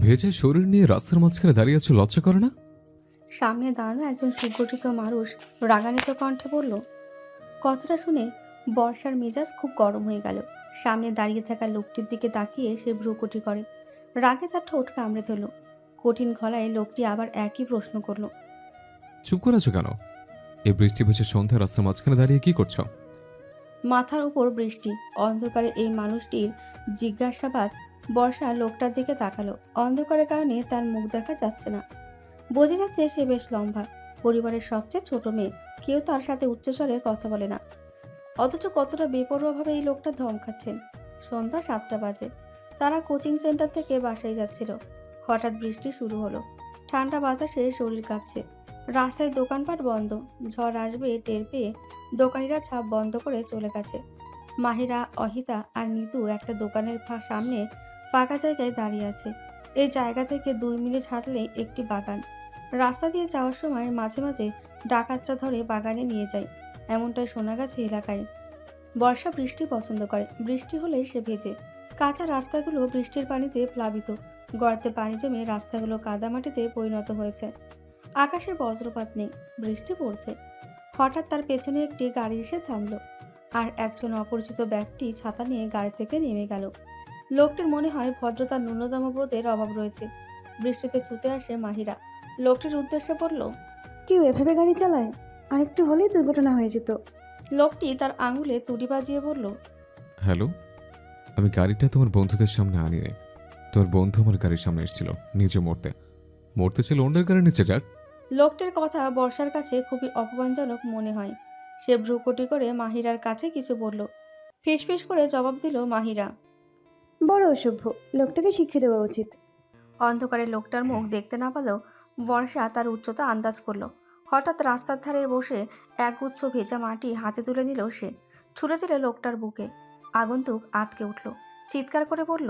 ভেজা শরীর নিয়ে রাস্তার মাঝখানে দাঁড়িয়ে আছো, লজ্জা করে না? সামনে দাঁড়ানো একজন সুগঠিত মানুষ রাগান্বিত কণ্ঠে বলল। কথাটা শুনে বর্ষার মেজাজ খুব গরম হয়ে গেল। সামনে দাঁড়িয়ে থাকা লোকটির দিকে তাকিয়ে সে ভ্রুকুটি করে। রাগে তার ঠোঁট কামড়ে ধরল। কঠিন গলায় লোকটি আবার একই প্রশ্ন করল। চুপ করে আছো কেন? এই বৃষ্টি ভেজা সন্ধ্যা রাস্তার মাঝখানে দাঁড়িয়ে কি করছো? মাথার উপর বৃষ্টি, অন্ধকারে এই মানুষটির জিজ্ঞাসাবাদ। বর্ষা লোকটার দিকে তাকালো। অন্ধকারের কারণে তার মুখ দেখা যাচ্ছে না। বোঝা যাচ্ছে সে বেশ লম্বা, পরিবারের সবচেয়ে ছোট মেয়ে। কেউ তার সাথে উচ্চস্বরে কথা বলে না, অথচ কতটা বেপরোয়াভাবে এই লোকটা ধমকাচ্ছেন। সন্ধ্যা 7টা বাজে। তারা কোচিং সেন্টার থেকে বাসায় যাচ্ছিল। হঠাৎ বৃষ্টি শুরু হলো। ঠান্ডা বাতাসে শরীর কাঁপছে। রাস্তায় দোকানপাট বন্ধ। ঝড় আসবে টের পেয়ে দোকানিরা ছাপ বন্ধ করে চলে গেছে। মাহিরা, অহিতা আর নিতু একটা দোকানের সামনে ফাঁকা জায়গায় দাঁড়িয়ে আছে। এই জায়গা থেকে 2 মিনিট হাঁটলেই একটি বাগান। রাস্তা দিয়ে যাওয়ার সময় মাঝে মাঝে ডাকাতরা ধরে বাগানে নিয়ে যায়, এমনটাই শোনা গেছে এলাকায়। বর্ষা বৃষ্টি পছন্দ করে। বৃষ্টি হলে সে ভেজে। কাঁচা রাস্তাগুলো বৃষ্টির পানিতে প্লাবিত। গর্তে পানি জমে রাস্তাগুলো কাদামাটিতে পরিণত হয়েছে। আকাশে বজ্রপাত নেই, বৃষ্টি পড়ছে। হঠাৎ তার পেছনে একটি গাড়ি এসে থামলো, আর একজন অপরিচিত ব্যক্তি ছাতা নিয়ে গাড়ি থেকে নেমে গেল। লোকটির মনে হয় ভদ্রতার ন্যূনতম বোধের অভাব রয়েছে। বৃষ্টিতে ছুটে আসে মাহিরা। লোকটির উদ্দেশ্যে বলল, কেউ এভাবে গাড়ি চালায়? আরেকটু হলেই দুর্ঘটনা হয়ে যেত। লোকটি তার আঙুলে তুড়ি বাজিয়ে বলল, হ্যালো, আমি গাড়িটা তোমার বন্ধুদের সামনে আনি নাই। তোমার বন্ধু আমার গাড়ির সামনে এসেছিল নিজে মরতে। মরতে ছিল অন্যের গাড়ির নিচে যাক। লোকটির কথা বর্ষার কাছে খুবই অপমানজনক মনে হয়। সে ভ্রুকুটি করে মাহিরার কাছে কিছু বলল। ফিসফিস করে জবাব দিল মাহিরা। বড় অসভ্য, লোকটাকে শিক্ষা দেওয়া উচিত। অন্ধকারে লোকটার মুখ দেখতে না পেলেও বর্ষা তার উচ্চতা আন্দাজ করলো। হঠাৎ রাস্তার ধারে বসে একগুচ্ছ ভেজা মাটি হাতে তুলে নিল সে। ছুঁড়ে দিল লোকটার বুকে। আগন্তুক আঁতকে উঠল, চিৎকার করে বলল।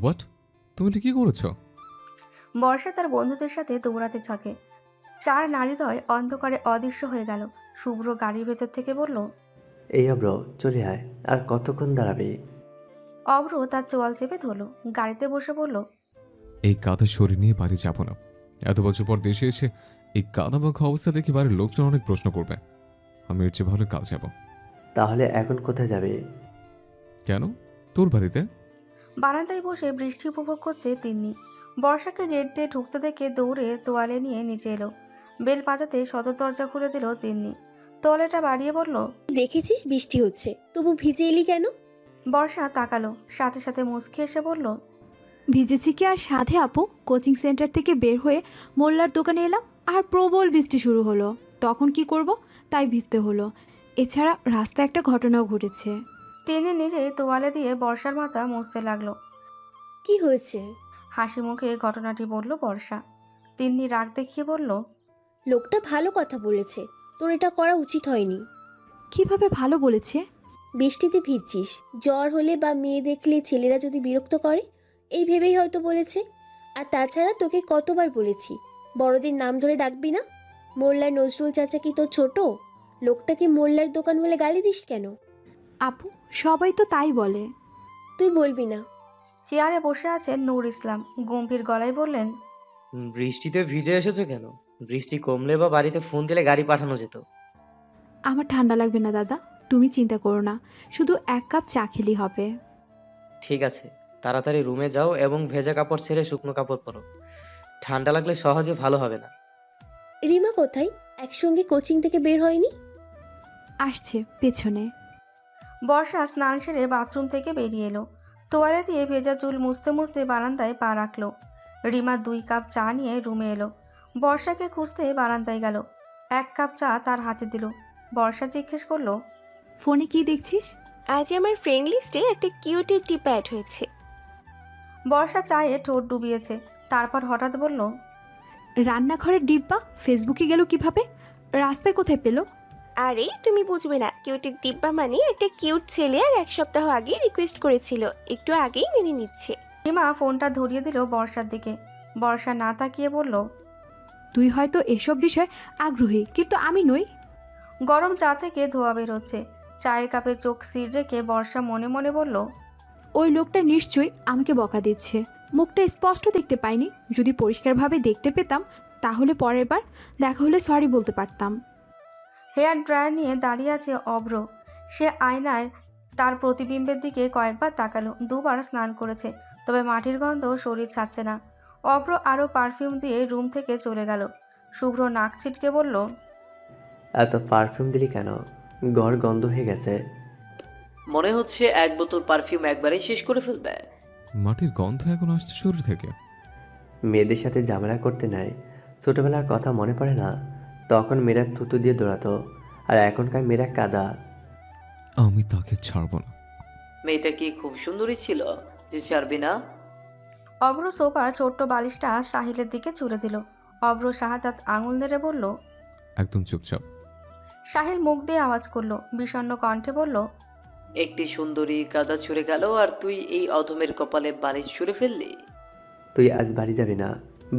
হোয়াট? তুমি এটা কি করেছো? বর্ষা তার বন্ধুদের সাথে দৌড়াতে থাকে। 4 নারীদ্বয় অন্ধকারে অদৃশ্য হয়ে গেল। শুভ্র গাড়ির ভেতর থেকে বলল, এই অব্র, চলে আয়। আর কতক্ষণ দাঁড়াবি? অব্র তার চোয়াল চেপে ধরল। গাড়িতে বসে বলল, এই কাদা শরীর নিয়ে বাড়ি যাবো না। এত বছর পর দেশে এসে এই কাদা মাখা অবস্থা দেখে বাড়ির লোকজন অনেক প্রশ্ন করবে। আমি এর চেয়ে ভালো কাল যাব। তাহলে এখন কোথায় যাবি? কেন? তোর বাড়িতে। বারান্দায় বসে বৃষ্টি উপভোগ করছে তিন্নি। বর্ষাকে গেট দিয়ে ঢুকতে দেখে দৌড়ে তোয়ালে নিয়ে নিচে এলো। বেল বাজাতে সদর দরজা খুলে দিল তিন্নি। তোয়ালেটা বাড়িয়ে বলল, দেখেছিস বৃষ্টি হচ্ছে, তবু ভিজে এলি কেন? বর্ষা তাকালো, সাথে সাথে মুচকি এসে বলল, ভিজেছি কি আর সাধে আপু? কোচিং সেন্টার থেকে বের হয়ে মোল্লার দোকানে এলাম, আর প্রবল বৃষ্টি শুরু হলো। তখন কি করব, তাই ভিজতে হলো। এছাড়া রাস্তায় একটা ঘটনাও ঘটেছে। তিন্নি নিজেই তোয়ালে দিয়ে বর্ষার মাথা মুছতে লাগলো। কি হয়েছে? হাসি মুখে ঘটনাটি বলল বর্ষা। তিন্নি রাগ দেখিয়ে বলল, লোকটা ভালো কথা বলেছে, তোর এটা করা উচিত হয়নি। কিভাবে ভালো বলেছে? বৃষ্টিতে ভিজছিস, জ্বর হলে বা মেয়ে দেখলে ছেলেরা যদি বিরক্ত করে, এই ভেবেই হয়তো বলেছে। আর তাছাড়া তোকে কতবার বলেছি বড়দের নাম ধরে ডাকবি না। মোল্লার নজরুল চাচা কি তোর ছোট? লোকটাকে মোল্লার দোকান বলে গালি দিস কেন? আপু, সবাই তো তাই বলে। তুই বলবি না। চেয়ারে বসে আছেন নূর ইসলাম। গম্ভীর গলায় বললেন, বৃষ্টিতে ভিজে এসেছো কেন? বৃষ্টি কমলে বা বাড়িতে ফোন দিলে গাড়ি পাঠানো যেত। আমার ঠান্ডা লাগবে না দাদা, তুমি চিন্তা করো না। শুধু 1 কাপ চা খেলেই হবে। ঠিক আছে, তাড়াতাড়ি রুমে যাও এবং ভেজা কাপড় ছেড়ে শুকনো কাপড় পরো। ঠান্ডা লাগলে সহজে ভালো হবে না। রিমা কোথায়? একসঙ্গে কোচিং থেকে বের হয়নি? আসছে পেছনে। বর্ষা স্নান সেরে বাথরুম থেকে বেরিয়ে এলো। তোয়ালে দিয়ে ভেজা চুল মুছতে মুছতে বারান্দায় পা রাখলো। রিমা 2 কাপ চা নিয়ে রুমে এলো। বর্ষাকে খুঁজতে বারান্দায় গেল। 1 কাপ চা তার হাতে দিল। বর্ষা জিজ্ঞেস করলো, ফোনে কি দেখছিস? আজ আমার ফ্রেন্ড লিস্টে একটা কিউটের টিপ অ্যাড হয়েছে। বর্ষা চায়ে ঠোঁট ডুবিয়েছে। তারপর হঠাৎ বলল, রান্নাঘরের ডিব্বা ফেসবুকে গেল কিভাবে? রাস্তায় কোথায় পেলো? আরে তুমি বুঝবে না, কিউটের ডিব্বা মানে একটা কিউট ছেলে আর 1 সপ্তাহ আগে রিকোয়েস্ট করেছিল, একটু আগেই মেনে নিচ্ছে। রিমা ফোনটা ধরিয়ে দিল বর্ষার দিকে। বর্ষা না তাকিয়ে বলল, তুই হয়তো এসব বিষয়ে আগ্রহী, কিন্তু আমি নই। গরম চা থেকে ধোয়া বের হচ্ছে। চায়ের কাপে চোখ স্থির রেখে বর্ষা মনে মনে বলল, ওই লোকটা নিশ্চয়ই আমাকে বকা দিচ্ছে। মুখটা স্পষ্ট দেখতে পাইনি, যদি পরিষ্কারভাবে দেখতে পেতাম তাহলে পরের বার দেখা হলে সরি বলতে পারতাম। হেয়ার ড্রায়ার নিয়ে দাঁড়িয়ে আছে অভ্র। সে আয়নায় তার প্রতিবিম্বের দিকে কয়েকবার তাকালো। দুবার স্নান করেছে, তবে মাটির গন্ধ শরীর ছাড়ছে না। অভ্র আরও পারফিউম দিয়ে রুম থেকে চলে গেল। শুভ্র নাক ছিটকে বলল, এত পারফিউম দিলি কেন? ঘর গন্ধ হয়ে গেছে। মনে হচ্ছে এক বোতল পারফিউম একবারেই শেষ করে ফেলবে। মাটির গন্ধ এখন আসছে শরীর থেকে। মেয়েদের সাথে ঝামেলা করতে নাই। ছোটবেলার কথা মনে পড়ে না? তখন মেয়েরা থুতু দিয়ে দৌড়াতো, আর এখনকার মেয়েরা কাদা। আমি তাকে ছাড়বো না। মেয়েটা কি খুব সুন্দরী ছিল যে ছাড়বি না? অভ্র সোফার ছোট্ট বালিশটা সাহিলের দিকে ছুড়ে দিল। অভ্র শাহাদাত আঙুল নেড়ে বলল। একদম চুপচাপ। সাহিল মুখ দিয়ে আওয়াজ করলো, বিষণ্ণ কণ্ঠে বলল, একটি সুন্দরী কাদা ছুঁড়ে গেল আর তুই এই অধমের কপালে বালিশ ছুঁড়ে ফেললি। তুই আজ বাড়ি যাবি না?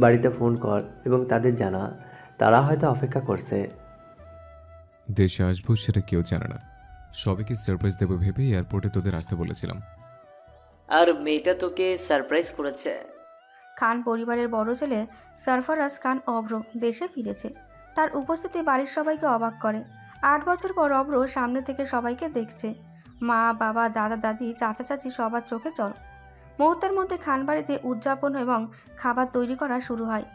বাড়িতে ফোন কর এবং তাদের জানা, তারা হয়তো অপেক্ষা করছে। দেশে আসবো সেটা কেউ জানে না। সবাইকে সারপ্রাইজ দেবো ভেবে এয়ারপোর্টে তোদের আসতে বলেছিলাম। আর মেয়েটা তোকে সারপ্রাইজ করেছে। খান পরিবারের বড় ছেলে সরফরাজ খান অভ্র দেশে ফিরেছে। তার উপস্থিতি বাড়ির সবাইকে অবাক করে। 8 বছর পর অভ্র সামনে থেকে সবাইকে দেখছে। মা, বাবা, দাদা, দাদি, চাচা, চাচি সবার চোখে জল। মুহূর্তের মধ্যে খান বাড়িতে উদযাপন এবং খাবার তৈরি করা শুরু হয়।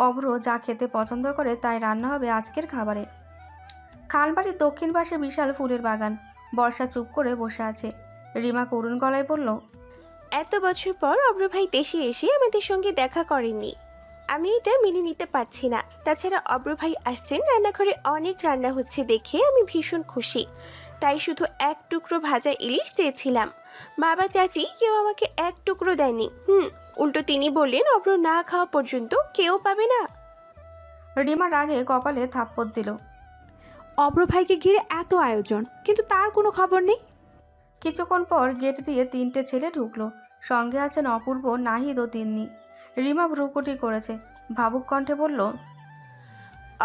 অভ্র যা খেতে পছন্দ করে তাই রান্না হবে আজকের খাবারে। খান বাড়ির দক্ষিণ পাশে বিশাল ফুলের বাগান। বর্ষা চুপ করে বসে আছে। রিমা করুণ গলায় বলল, এত বছর পর অব্র ভাই দেশে এসে আমাদের সঙ্গে দেখা করেননি। আমি এটা মেনে নিতে পারছি না। তাছাড়া অব্র ভাই আসছেন, রান্নাঘরে অনেক রান্না হচ্ছে দেখে আমি ভীষণ খুশি। তাই শুধু এক টুকরো ভাজা ইলিশ চেয়েছিলাম। বাবা চাচি কেউ আমাকে এক টুকরো দেয়নি। উল্টো তিনি বললেন অব্র না খাওয়া পর্যন্ত কেউ পাবে না। রিমা রাগে কপালে থাপ্পড় দিল। অব্র ভাইকে ঘিরে এত আয়োজন, কিন্তু তার কোনো খবর নেই। কিছুক্ষণ পর গেট দিয়ে 3টে ছেলে ঢুকলো। সঙ্গে আছেন অপূর্ব, নাহিদ ও তিন্নি। রিমা ভ্রুকুটি করেছে, ভাবুক কণ্ঠে বলল,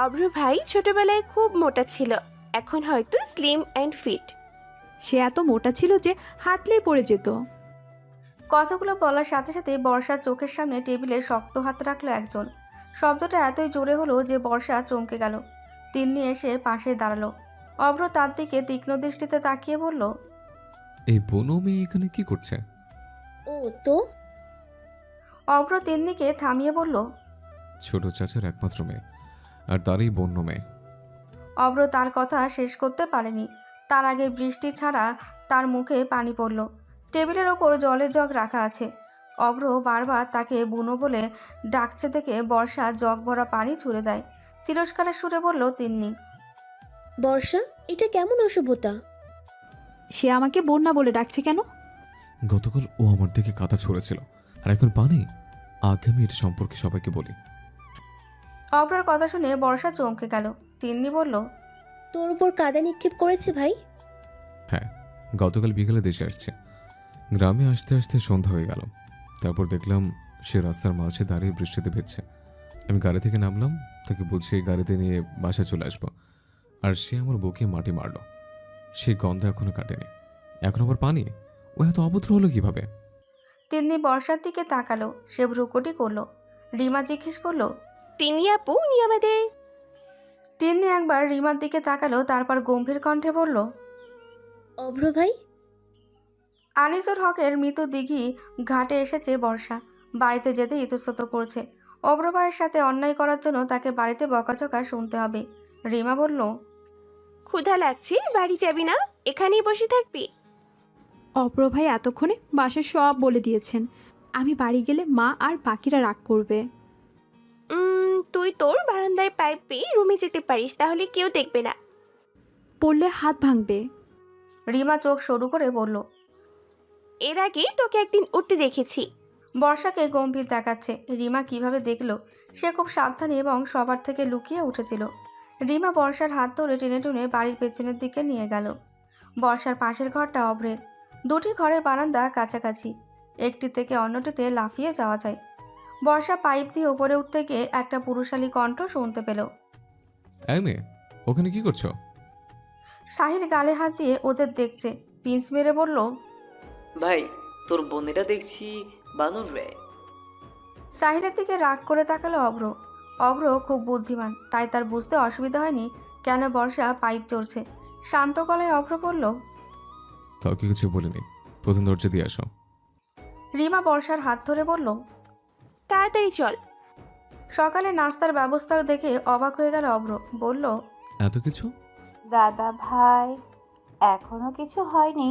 অব্র ভাই ছোটবেলায় খুব মোটা ছিল, এখন হয়তো স্লিম অ্যান্ড ফিট। সে এত মোটা ছিল যে হাঁটলেই পড়ে যেত। কথাগুলো বলার সাথে সাথে বর্ষার চোখের সামনে টেবিলে শক্ত হাত রাখলো একজন। শব্দটা এতই জোরে হলো যে বর্ষা চমকে গেল। তিন্নি এসে পাশে দাঁড়ালো। অভ্র তার দিকে তীক্ষ্ণ দৃষ্টিতে তাকিয়ে বলল, এই বনো মেয়ে এখানে কি করছে? ও তো অভ্র তিন্নিকে থামিয়ে বলল, ছোট চাচার একমাত্র মেয়ে, আর তারই বন্য মেয়ে। অভ্র তার কথা শেষ করতে পারেনি। তার আগে বৃষ্টি ছাড়া তার মুখে পানি পড়ল। টেবিলের ওপর জলের জগ রাখা আছে। অভ্র বারবার তাকে বুনো বলে ডাকছে দেখে বর্ষা জগ ভরা পানি ছুঁড়ে দেয়। তিরস্কারের সুরে বলল তিন্নি, বর্ষা, এটা কেমন অসভ্যতা? সে আমাকে বন্যা বলে ডাকছে কেন? গতকাল ও আমার দিকে কাদা ছড়েছিল, আর এখন পানি। আগে আমি এটা সম্পর্কে সবাইকে বলি। অভ্রার কথা শুনে বর্ষা চমকে গেল। তিন্নি বলল, তোর উপর কাদা নিক্ষেপ করেছে ভাই? হ্যাঁ, গতকাল বিকেলে দেশে আসছে। গ্রামে আসতে আসতে সন্ধ্যা হয়ে গেল। তারপর দেখলাম সে রাস্তার মাঝে দাঁড়িয়ে বৃষ্টিতে ভিজছে। আমি গাড়ি থেকে নামলাম, তাকে বুঝিয়ে গাড়িতে নিয়ে বাসায় চলে আসবো। আর সে আমার বুকে মাটি মারল। সেই গন্ধ এখনো কাটেনি, এখন আবার পানি। ও এত অভদ্র হলো কিভাবে? তিন্নি বর্ষার দিকে তাকালো। সে ভ্রুকুটি করলো। রিমা জিজ্ঞেস করলো, তিনি আপু উনি আমাদের। তিন্নি একবার রিমার দিকে তাকালো, তারপর গম্ভীর কণ্ঠে বলল, অভ্র ভাই? আনিসুর হকের মৃত দিঘি ঘাটে এসেছে বর্ষা। বাড়িতে যেতে ইতস্তত করছে। অভ্র ভাইয়ের সাথে অন্যায় করার জন্য তাকে বাড়িতে বকাঝকা শুনতে হবে। রিমা বলল, ক্ষুধা লাগছে, বাড়ি যাবি না? এখানেই বসে থাকবি? অব্র ভাই এতক্ষণে বাসায় সব বলে দিয়েছেন। আমি বাড়ি গেলে মা আর বাকিরা রাগ করবে। তুই তোর বারান্দায় পাইপ পেয়ে রুমে যেতে পারিস, তাহলে কেউ দেখবে না। পড়লে হাত ভাঙবে। রিমা চোখ সরু করে বলল। এর আগে তোকে একদিন উঠতে দেখেছি। বর্ষাকে গম্ভীর দেখাচ্ছে। রিমা কিভাবে দেখলো? সে খুব সাবধানী এবং সবার থেকে লুকিয়ে উঠেছিল। রিমা বর্ষার হাত ধরে টেনে টুনে বাড়ির পেছনের দিকে নিয়ে গেল। বর্ষার পাশের ঘরটা অভ্রের। 2টি ঘরের বারান্দা কাছাকাছি, একটি থেকে অন্যটিতে লাফিয়ে যাওয়া যায়। বর্ষা পাইপ দিয়ে উপরে উঠতে গিয়ে একটা পুরুষালী কণ্ঠ শুনতে পেল। এই মেয়ে, ওখানে কি করছো? সাহিল গালে হাত দিয়ে ওদের দেখছে, পিঞ্চ মেরে বলল, ভাই তোর বোনেরা দেখছি বানর রে। সাহিলের দিকে রাগ করে তাকালো অভ্র। অভ্র খুব বুদ্ধিমান, তাই তার বুঝতে অসুবিধা হয়নি কেন বর্ষা পাইপ চড়ছে। শান্ত গলায় অভ্র বলল, কাউকে কিছু বলিনি, প্রথম দরজা দিয়ে আসো। রিমা বর্ষার হাত ধরে বলল, তাড়াতাড়ি চল। সকালে নাস্তার ব্যবস্থা দেখে অবাক হয়ে গেল অভ্র। বলল, এত কিছু? দাদা ভাই, এখনো কিছু হয়নি।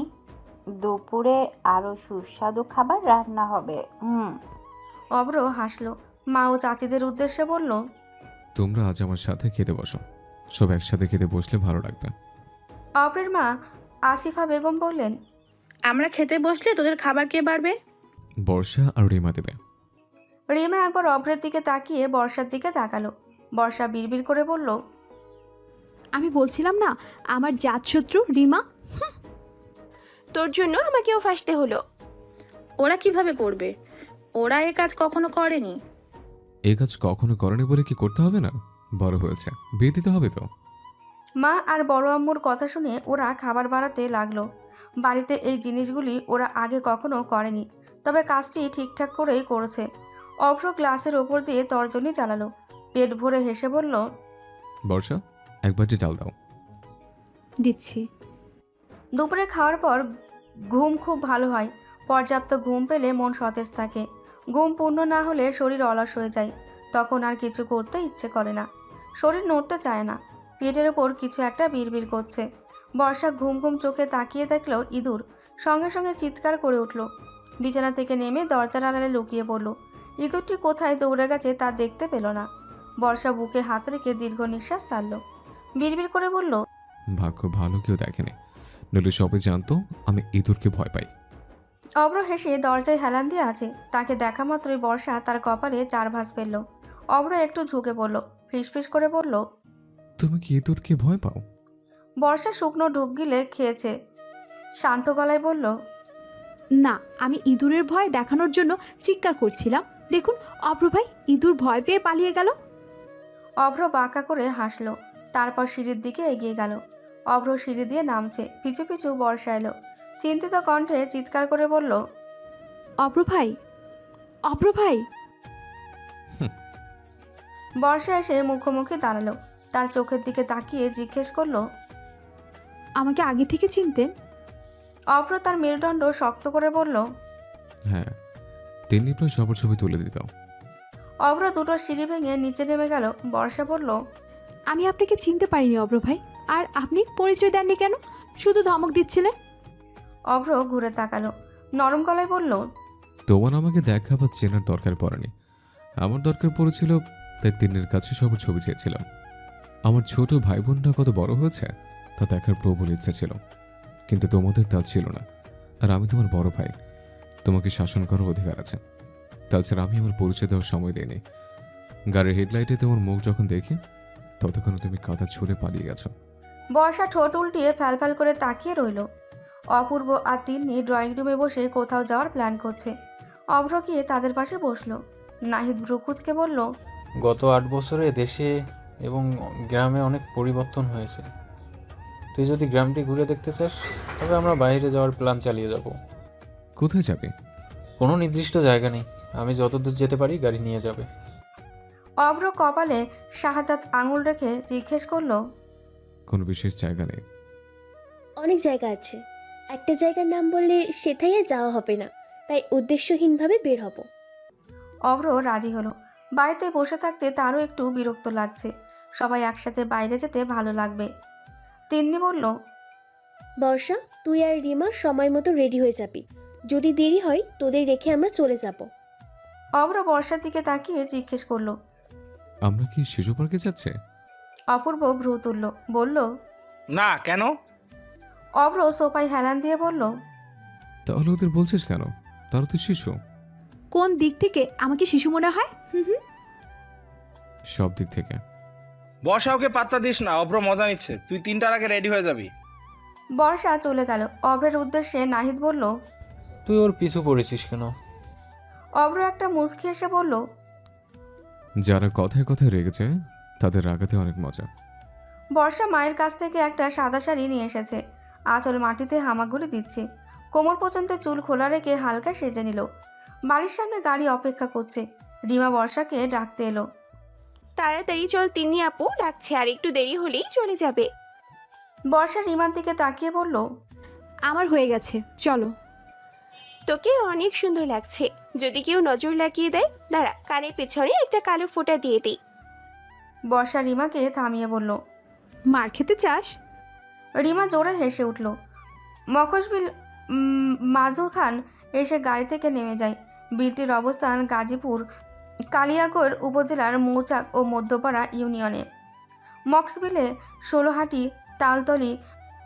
দুপুরে আরো সুস্বাদু খাবার রান্না হবে। অভ্র হাসলো। মা ও চাচিদের উদ্দেশ্যে বলল, তোমরা আজ আমার সাথে খেতে বসো, সব একসাথে খেতে বসলে ভালো লাগবে। অভ্রের মা আসিফা বেগম বললেন, আমরা খেতে বসলে তোদের খাবার কে বাড়বে? বর্ষা আর রিমা দেবে। রিমা একবার অভ্রের দিকে তাকিয়ে বর্ষার দিকে তাকালো। বর্ষা বিড়বিড় করে বলল, আমি বলছিলাম না আমার জাতশত্রু রিমা। তোর জন্য আমাকেও ফাঁসতে হলো। ওরা কিভাবে করবে? ওরা এ কাজ কখনো করেনি। এই কাজ কখনো করেনি বলে কি করতে হবে না? বড় হয়েছে, বিয়ে দিতে হবে তো। মা আর বড় আম্মুর কথা শুনে ওরা খাবার বাড়াতে লাগলো। বাড়িতে এই জিনিসগুলি ওরা আগে কখনো করেনি, তবে কাজটি ঠিকঠাক করেই করেছে। অভ্র গ্লাসের ওপর দিয়ে তর্জনী চালালো। পেট ভরে হেসে বলল, বর্ষা, এক বাটি ডাল দাও। দিচ্ছি। দুপুরে খাওয়ার পর ঘুম খুব ভালো হয়। পর্যাপ্ত ঘুম পেলে মন সতেজ থাকে। ঘুম পূর্ণ না হলে শরীর অলস হয়ে যায়, তখন আর কিছু করতে ইচ্ছে করে না, শরীর নড়তে চায় না। পেটের ওপর কিছু একটা বিড়বিড় করছে। বর্ষা ঘুম ঘুম চোখে তাকিয়ে দেখল ইঁদুর। সঙ্গে সঙ্গে চিৎকার করে উঠল। বিছানা থেকে নেমে দরজার আড়ালে লুকিয়ে পড়ল। ইঁদুরটি কোথায় দৌড়ে গেছে তা দেখতে পেল না। বর্ষা বুকে হাত রেখে দীর্ঘ নিঃশ্বাস ছাড়ল। বিড়বিড় করে বলল, ভাগ্য ভালো কেউ দেখেনি, নইলে সবাই জানতো আমি ইঁদুরকে ভয় পাই। অভ্র হেসে দরজায় হেলান দিয়ে আছে। তাকে দেখা মাত্রই বর্ষা তার কপালে 4 ভাঁজ ফেলল। অভ্র একটু ঝুঁকে পড়ল, ফিসফিস করে বলল, তুমি কি ইঁদুরকে ভয় পাও? বর্ষা শুকনো ঢুক গিলে খেয়েছে, শান্ত গলায় বলল, না, আমি ইঁদুরের ভয় দেখানোর জন্য চিৎকার করছিলাম। দেখুন অভ্র ভাই ইঁদুর ভয় পেয়ে পালিয়ে গেল। অভ্র বাঁকা করে হাসল। তারপর সিঁড়ির দিকে এগিয়ে গেল। অভ্র সিঁড়ি দিয়ে নামছে, পিছু পিছু বর্ষা এলো। চিন্তিত কণ্ঠে চিৎকার করে বলল, অভ্র ভাই, অভ্র ভাই। বর্ষা এসে মুখোমুখি দাঁড়ালো। তার চোখের দিকে তাকিয়ে জিজ্ঞেস করলো, আমাকে আগে থেকে চিনতেন? অভ্র তার মেরুদণ্ড শক্ত করে বলল, হ্যাঁ, তিনি প্রায় সবার ছবি তুলে দিত। অভ্র দুটো সিঁড়ি ভেঙে নিচে নেমে গেল। বর্ষা বলল, আমি আপনাকে চিনতে পারিনি অভ্র ভাই। আর আপনি পরিচয় দেননি কেন? শুধু ধমক দিচ্ছিলেন। অভ্র ঘুরে তাকালো, নরম গলায় বলল, তোমার আমাকে দেখা বা চেনার দরকার পড়েনি, আমার দরকার পড়েছিল, তাই তিনের কাছে সবার ছবি চেয়েছিলাম। আমার ছোট ভাই বোনটা কত বড় হয়েছে তা দেখার প্রবল ইচ্ছা ছিল, কিন্তু তোমাদের তা ছিল না। আর আমি তোমার বড় ভাই, তোমাকে শাসন করার অধিকার আছে। তাছাড়া আমি আমার পরিচয় দেওয়ার সময় দিইনি। গাড়ির হেডলাইটে তোমার মুখ যখন দেখি ততক্ষণ তুমি কাঁথা ছুঁড়ে পালিয়ে গেছো। বর্ষা ঠোঁট উল্টিয়ে ফ্যালফ্যাল করে তাকিয়ে রইল। অপূর্ব আর তিন্নি ড্রয়িং রুমে বসে কোথাও যাওয়ার প্ল্যান করছে। অভ্র গিয়ে তাদের পাশে বসলো। নাহিদ ভ্রুকুচকে বলল, গত 8 বছরে দেশে এবং গ্রামে অনেক পরিবর্তন হয়েছে। তুই যদি গ্রামটি ঘুরে দেখতে চাস তবে আমরা বাইরে যাওয়ার প্ল্যান চালিয়ে যাব। কোথায় যাবে? কোনো নির্দিষ্ট জায়গা নেই, আমি যতদূর যেতে পারি গাড়ি নিয়ে যাবে। অভ্র কপালে শাহাদাত আঙুল রেখে জিজ্ঞেস করলো, কোনো বিশেষ জায়গা নেই? অনেক জায়গা আছে, একটা জায়গার নাম বললে সেটাই আর যাওয়া হবে না, তাই উদ্দেশ্যহীনভাবে বের হব। অভ্র রাজি হলো। বাড়িতে বসে থাকতে তারও একটু বিরক্ত লাগছে। সবাই একসাথে বাইরে যেতে ভালো লাগবে। তিন্নি বলল, বর্ষা, তুই আর রিমা সময় মতো রেডি হয়ে যাবি, যদি দেরি হয় তোদের রেখে আমরা চলে যাব। অভ্র বর্ষার দিকে তাকিয়ে জিজ্ঞেস করলো, আমরা কি শিশু পার্কে যাচ্ছে? অপূর্ব ভ্রু তুলল, বলল, না, কেন? অভ্র সোফায় হেলান দিয়ে বলল, তাহলে ওদের বলছিস কেন? তারা তো শিশু। কোন দিক থেকে আমাকে শিশু মনে হয়? সব দিক থেকে। বর্ষা, ওকে পাত্তা দিস না, অভ্র মজা নিচ্ছে। তুই 3টার আগে রেডি হয়ে যাবি। বর্ষা চলে গেল। অভ্রের উদ্দেশ্যে নাহিদ বলল, তুই ওর পিছু পড়েছিস কেন? অভ্র একটা মুচকি এসে বলল, যারা কথায় কথায় রেগে যায় তাদের রাগাতে অনেক মজা। বর্ষা মায়ের কাছ থেকে একটা সাদা শাড়ি নিয়ে এসেছে। আঁচল মাটিতে হামাগুড়ি দিচ্ছে, কোমর পর্যন্ত চুল খোলা রেখে হালকা সেজে নিল। বাড়ির সামনে গাড়ি অপেক্ষা করছে। রিমা বর্ষাকে ডাকতে এলো। তাড়াতাড়ি চল, তিন্নি আপু ডাকছে, আর একটু দেরি হলেই চলে যাবে। বর্ষা রিমার দিকে তাকিয়ে বলল, আমার হয়ে গেছে, চলো। তোকে অনেক সুন্দর লাগছে, যদি কেউ নজর লাগিয়ে দেয় দাঁড়া, কানের পেছনে একটা কালো ফোঁটা দিয়ে দিই। বর্ষা রিমাকে থামিয়ে বলল। মার খেতে চাস? রিমা জোরে হেসে উঠল। মখশবিল মাজু খান এসে গাড়ি থেকে নেমে যায়। বিলটির অবস্থান গাজীপুর কালিয়াকৈর উপজেলার মৌচাক ও মধ্যপাড়া ইউনিয়নে। মক্সবিলে ষোলোহাটি, তালতলি,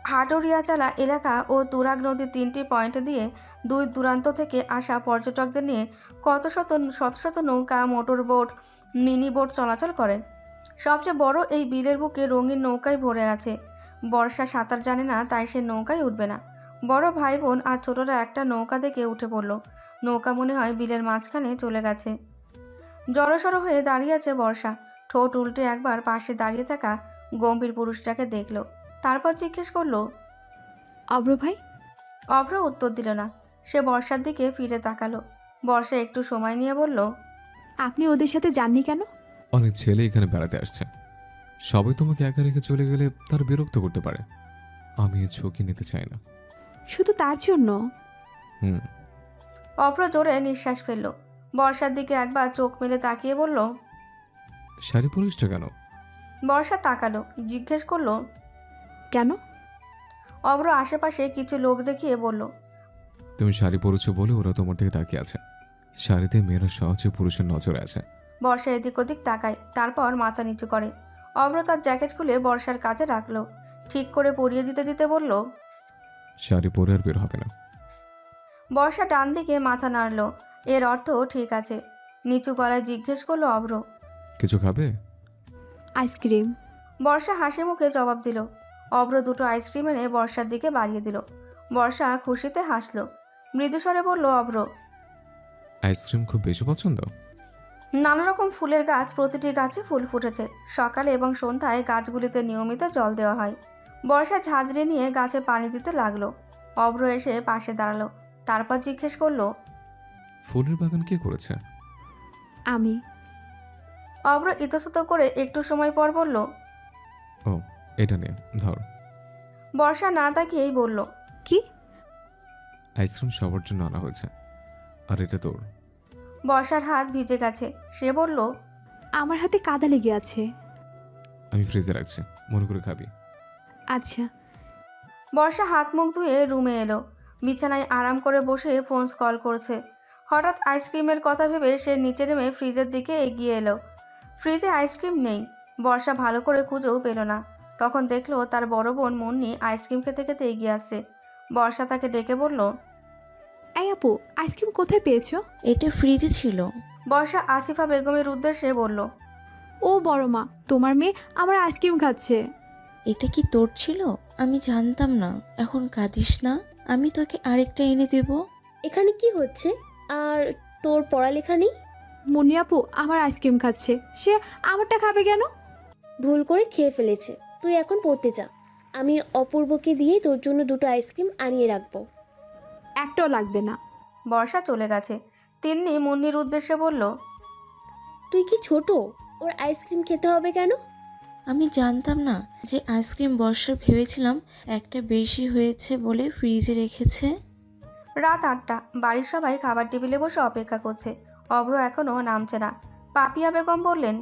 হাটুরিয়াচালা এলাকা ও তুরাগ নদীর 3টি পয়েন্ট দিয়ে দূর দূরান্ত থেকে আসা পর্যটকদের নিয়ে শত শত নৌকা, মোটর বোট, মিনি বোট চলাচল করে। সবচেয়ে বড় এই বিলের বুকে রঙিন নৌকায় ভরে আছে। বর্ষা সাঁতার জানে না, তাই সে নৌকায় উঠবে না। বড় ভাই বোন আর ছোটরা একটা নৌকা দেখে উঠে পড়ল। নৌকা মনে হয় বিলের মাঝখানে চলে গেছে। জড়সড় হয়ে দাঁড়িয়ে আছে বর্ষা। ঠোঁট উল্টে একবার পাশে দাঁড়িয়ে থাকা গম্ভীর পুরুষটাকে দেখল, তারপর জিজ্ঞেস করলো, অব্র ভাই? অভ্র উত্তর দিল না। সে বর্ষার দিকে ফিরে তাকালো। বর্ষা একটু সময় নিয়ে বলল, আপনি ওদের সাথে যাননি কেন? অনেক ছেলে এখানে বেড়াতে আসছে, সবাই তোমাকে একা রেখে চলে গেলে তার বিরক্ত করতে পারে। আমি এই ঝুঁকি নিতে চাই না। শুধু তার জন্য? হুম। অভ্র জোরে নিঃশ্বাস ফেলল। বর্ষার দিকে একবার চোখ মেলে তাকিয়ে বলল, শাড়ি পরিসটা কেন? বর্ষা তাকালো, জিজ্ঞেস করলো, কেন? অভ্র আশেপাশে কিছু লোক দেখিয়ে বলল, তুমি শাড়ি পরেছো বলে ওরা তোমার দিকে তাকিয়ে আছে। শাড়িতে মেয়েরা সহজে পুরুষের নজরে আছে। বর্ষা এদিক ওদিক তাকায়, তারপর মাথা নিচু করে। অভ্র তার জ্যাকেট খুলে বর্ষার কাঁধে রাখলো, ঠিক করে পরিয়ে দিতে দিতে বলল, শাড়ি পরে আর বের হবে না। বর্ষা ডান দিকে মাথা নাড়ল, এর অর্থ ঠিক আছে। নিচু গলায় জিজ্ঞেস করলো অভ্র, কিছু খাবে? আইসক্রিম। বর্ষা হাসি মুখে জবাব দিল। অভ্র দুটো আইসক্রিম এনে বর্ষার দিকে বাড়িয়ে দিল। বর্ষা খুশিতে হাসল। মৃদুস্বরে বলল অভ্র, আইসক্রিম খুব বেশি পছন্দ? নানা রকম ফুলের গাছ, প্রতিটি গাছে ফুল ফুটেছে। সকালে এবং সন্ধ্যায় গাছগুলিতে নিয়মিত জল দেওয়া হয়। বর্ষা ঝাঁঝরি নিয়ে গাছে পানি দিতে লাগলো। অভ্র এসে পাশে দাঁড়ালো, তারপর জিজ্ঞেস করলো, ফুলের বাগান কে করেছে? আমি। অভ্র ইতস্তত করে একটু সময় পর বলল, ও, এটা নে, ধর। বর্ষা না তাকিয়েই বলল, কি? আইসক্রিম সবার জন্য আনা হয়েছে, আর এটা তোর। বর্ষার হাত ভিজে গেছে। সে বলল, আমার হাতে কাদা লেগে আছে। আমি ফ্রিজে রাখছি, মনে করে খাবি। আচ্ছা। বর্ষা হাত মুখ ধুয়ে রুমে এলো। বিছানায় আরাম করে বসে ফোন কল করছে। হঠাৎ আইসক্রিমের কথা ভেবে সে নিচে নেমে ফ্রিজের দিকে এগিয়ে এলো। ফ্রিজে আইসক্রিম নেই। বর্ষা ভালো করে খুঁজেও পেল না। তখন দেখলো তার বড় বোন মুন্নি আইসক্রিম খেতে খেতে এগিয়ে আসছে। বর্ষা তাকে ডেকে বলল, এই আপু, আইসক্রিম কোথায় পেয়েছো? এটা ফ্রিজে ছিল। বর্ষা আসিফা বেগমের উদ্দেশ্যে বলল, ও বড় মা, তোমার মেয়ে আমার আইসক্রিম খাচ্ছে। এটা কি তোর ছিল? আমি জানতাম না। এখন কাঁদিস না, আমি তোকে আরেকটা এনে দেব। এখানে কি হচ্ছে? আর তোর পড়ালেখা নেই? মুন্নি আপু আমার আইসক্রিম খাচ্ছে, সে আমারটা খাবে কেন? ভুল করে খেয়ে ফেলেছে। তুই এখন পড়তে যা, আমি অপূর্বকে দিয়ে তোর জন্য দুটো আইসক্রিম আনিয়ে রাখবো। একটাও লাগবে না। বর্ষা চলে গেছে। তিন্নি মুন্নির উদ্দেশ্যে বলল, তুই কি ছোট? ওর আইসক্রিম খেতে হবে কেন? আমি জানতাম না যে আইসক্রিম বর্ষার, ভেবেছিলাম একটা বেশি হয়েছে বলে ফ্রিজে রেখেছে। রাত 8টা। বাড়ির সবাই খাবার টেবিলে বসে অপেক্ষা করছে। অভ্র এখনও নামছে না। পাপিয়া বেগম বললেন,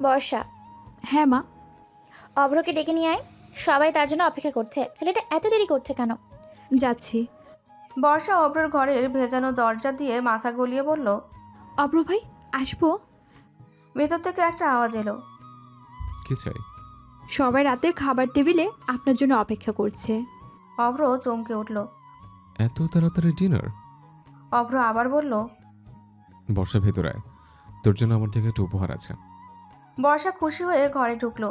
বর্ষা। হ্যাঁ মা। অভ্রকে ডেকে নিয়ে আয়, সবাই তার জন্য অপেক্ষা করছে। ছেলেটা এত দেরি করছে কেন? যাচ্ছি। বর্ষা অভ্রর ঘরের ভেজানো দরজা দিয়ে মাথা গলিয়ে বলল, অভ্র ভাই আসবো? ভেতর থেকে একটা আওয়াজ এলো। কি চাই? সবাই রাতের খাবার টেবিলে আপনার জন্য অপেক্ষা করছে। অভ্র চমকে উঠল। এত তাড়াতাড়ি ডিনার? অভ্র আবার বলল, বর্ষা ভেতরে আয়, তোর জন্য আমার থেকে একটা উপহার আছে। বর্ষা খুশি হয়ে ঘরে ঢুকলো।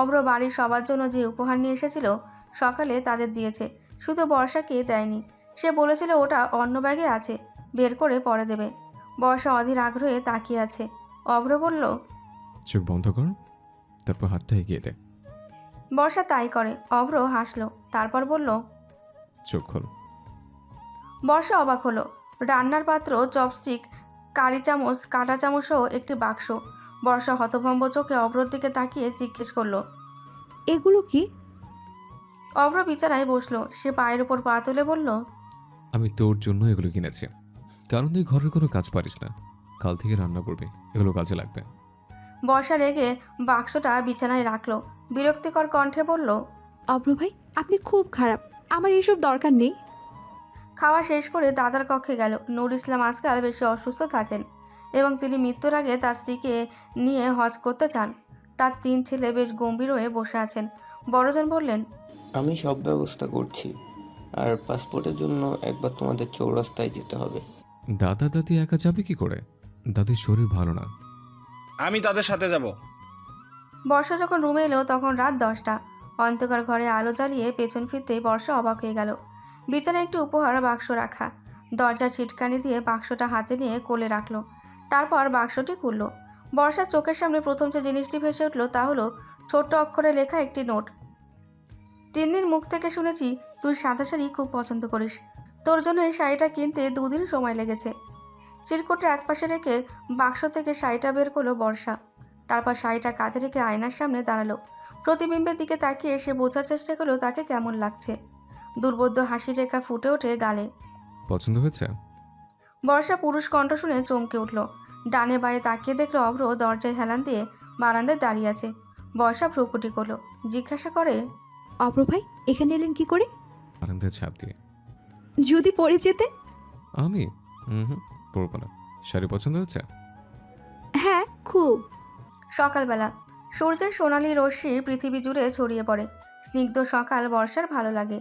অভ্র বাড়ির সবার জন্য যে উপহার নিয়ে এসেছিল সকালে তাদের দিয়েছে, শুধু বর্ষাকে দেয়নি। সে বলেছিল ওটা অন্য ব্যাগে আছে, বের করে পরে দেবে। বর্ষা অধীর আগ্রহে তাকিয়ে আছে। অভ্র বলল, চোখ বন্ধ কর, তারপর হাতটা এগিয়ে দে। বর্ষা তাই করে। অভ্র হাসলো, তারপর বলল। চোখ খোল। বর্ষা অবাক হলো। রান্নার পাত্র, চপস্টিক, কারি চামচ, কাঁটা চামচ সহ একটি বাক্স। বর্ষা হতভম্ব চোখে অভ্রর দিকে তাকিয়ে জিজ্ঞেস করলো, এগুলো কি? অভ্র বিছানায় বসলো। সে পায়ের উপর পা তুলে বলল, আমি তোর জন্য এগুলো কিনেছি, কারণ তুই ঘরের কোনো কাজ পারিস না। কাল থেকে রান্না করবি, এগুলো কাজে লাগবে। বর্ষা রেগে বাক্সটা বিছানায় রাখলো। বিরক্তিকর কণ্ঠে বলল, অভ্র ভাই, আপনি খুব খারাপ, আমার এসব দরকার নেই। খাওয়া শেষ করে দাদার কক্ষে গেল। নূর ইসলাম আজকাল বেশি অসুস্থ থাকেন এবং তিনি মৃত্যুর আগে তার স্ত্রীকে নিয়ে হজ করতে চান। তার 3 ছেলে বেশ গম্ভীর হয়ে বসে আছেন। বড়জন বললেন, আমি সব ব্যবস্থা করছি, আর পাসপোর্টের জন্য একবার তোমাদের চৌরাস্তায় যেতে হবে। দাদা দাদি একা যাবে কি করে? দাদির শরীর ভালো না। আমি তাদের সাথে যাব। বর্ষা যখন রুমে এলো তখন রাত 10টা। অন্ধকার ঘরে আলো জ্বালিয়ে পেছন ফিরতেই বর্ষা অবাক হয়ে গেল। বিছানায় একটি উপহার বাক্স রাখা। দরজার ছিটকানি দিয়ে বাক্সটা হাতে নিয়ে কোলে রাখলো। তারপর বাক্সটি খুলল। বর্ষার চোখের সামনে প্রথম যে জিনিসটি ভেসে উঠল তা হলো ছোট্ট অক্ষরে লেখা একটি নোট। 3 দিন মুখ থেকে শুনেছি তুই সাদা শাড়ি খুব পছন্দ করিস। তোর জন্য এই শাড়িটা কিনতে 2 দিন সময় লেগেছে। চিরকুটটা একপাশে রেখে বাক্স থেকে শাড়িটা বের করলো বর্ষা। তারপর শাড়িটা কাঁধে রেখে আয়নার সামনে দাঁড়ালো। প্রতিবিম্বের দিকে তাকিয়ে সে বোঝার চেষ্টা করলো তাকে কেমন লাগছে। দুর্বোধ্য হাসির রেখা ফুটে ওঠে গালে। পছন্দ হয়েছে? বর্ষা পুরুষ কণ্ঠ শুনে চমকে উঠল। ডানে বায়ে তাকিয়ে দেখলো অভ্র দরজায় হেলান দিয়ে বারান্দায় দাঁড়িয়ে আছে। বর্ষা ভ্রুকুটি করলো, জিজ্ঞাসা করে, অভ্র ভাই, এখানে এলেন কি করে? বারান্দায় ছাপ দিয়ে। যদি পড়ে যেতে? আমি হুম পরবো না। শাড়ি পছন্দ হয়েছে? হ্যাঁ, খুব। সকালবেলা সূর্যের সোনালি রশ্মি পৃথিবী জুড়ে ছড়িয়ে পড়ে। স্নিগ্ধ সকাল বর্ষার ভালো লাগে।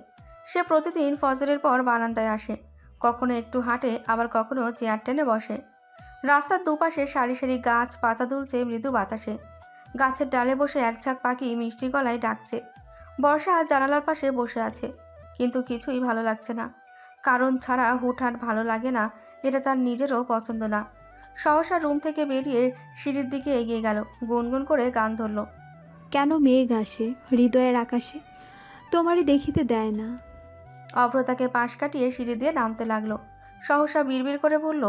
সে প্রতিদিন ফজরের পর বারান্দায় আসে। কখনো একটু হাঁটে, আবার কখনো চেয়ার টেনে বসে। রাস্তার দুপাশে সারি সারি গাছ, পাতা দুলছে মৃদু বাতাসে। গাছের ডালে বসে এক ঝাঁক পাখি মিষ্টি গলায় ডাকছে। বর্ষা জানালার পাশে বসে আছে, কিন্তু কিছুই ভালো লাগছে না। কারণ ছাড়া হুটহাট ভালো লাগে না, এটা তার নিজেরও পছন্দ না। সহসা রুম থেকে বেরিয়ে সিঁড়ির দিকে এগিয়ে গেল। গুনগুন করে গান ধরল। কেন মেঘ আসে হৃদয়ের আকাশে, তোমারই দেখিতে দেয় না। অভ্র তাকে পাশ কাটিয়ে সিঁড়ি দিয়ে নামতে লাগলো। সহসা বিড়বিড় করে বলল,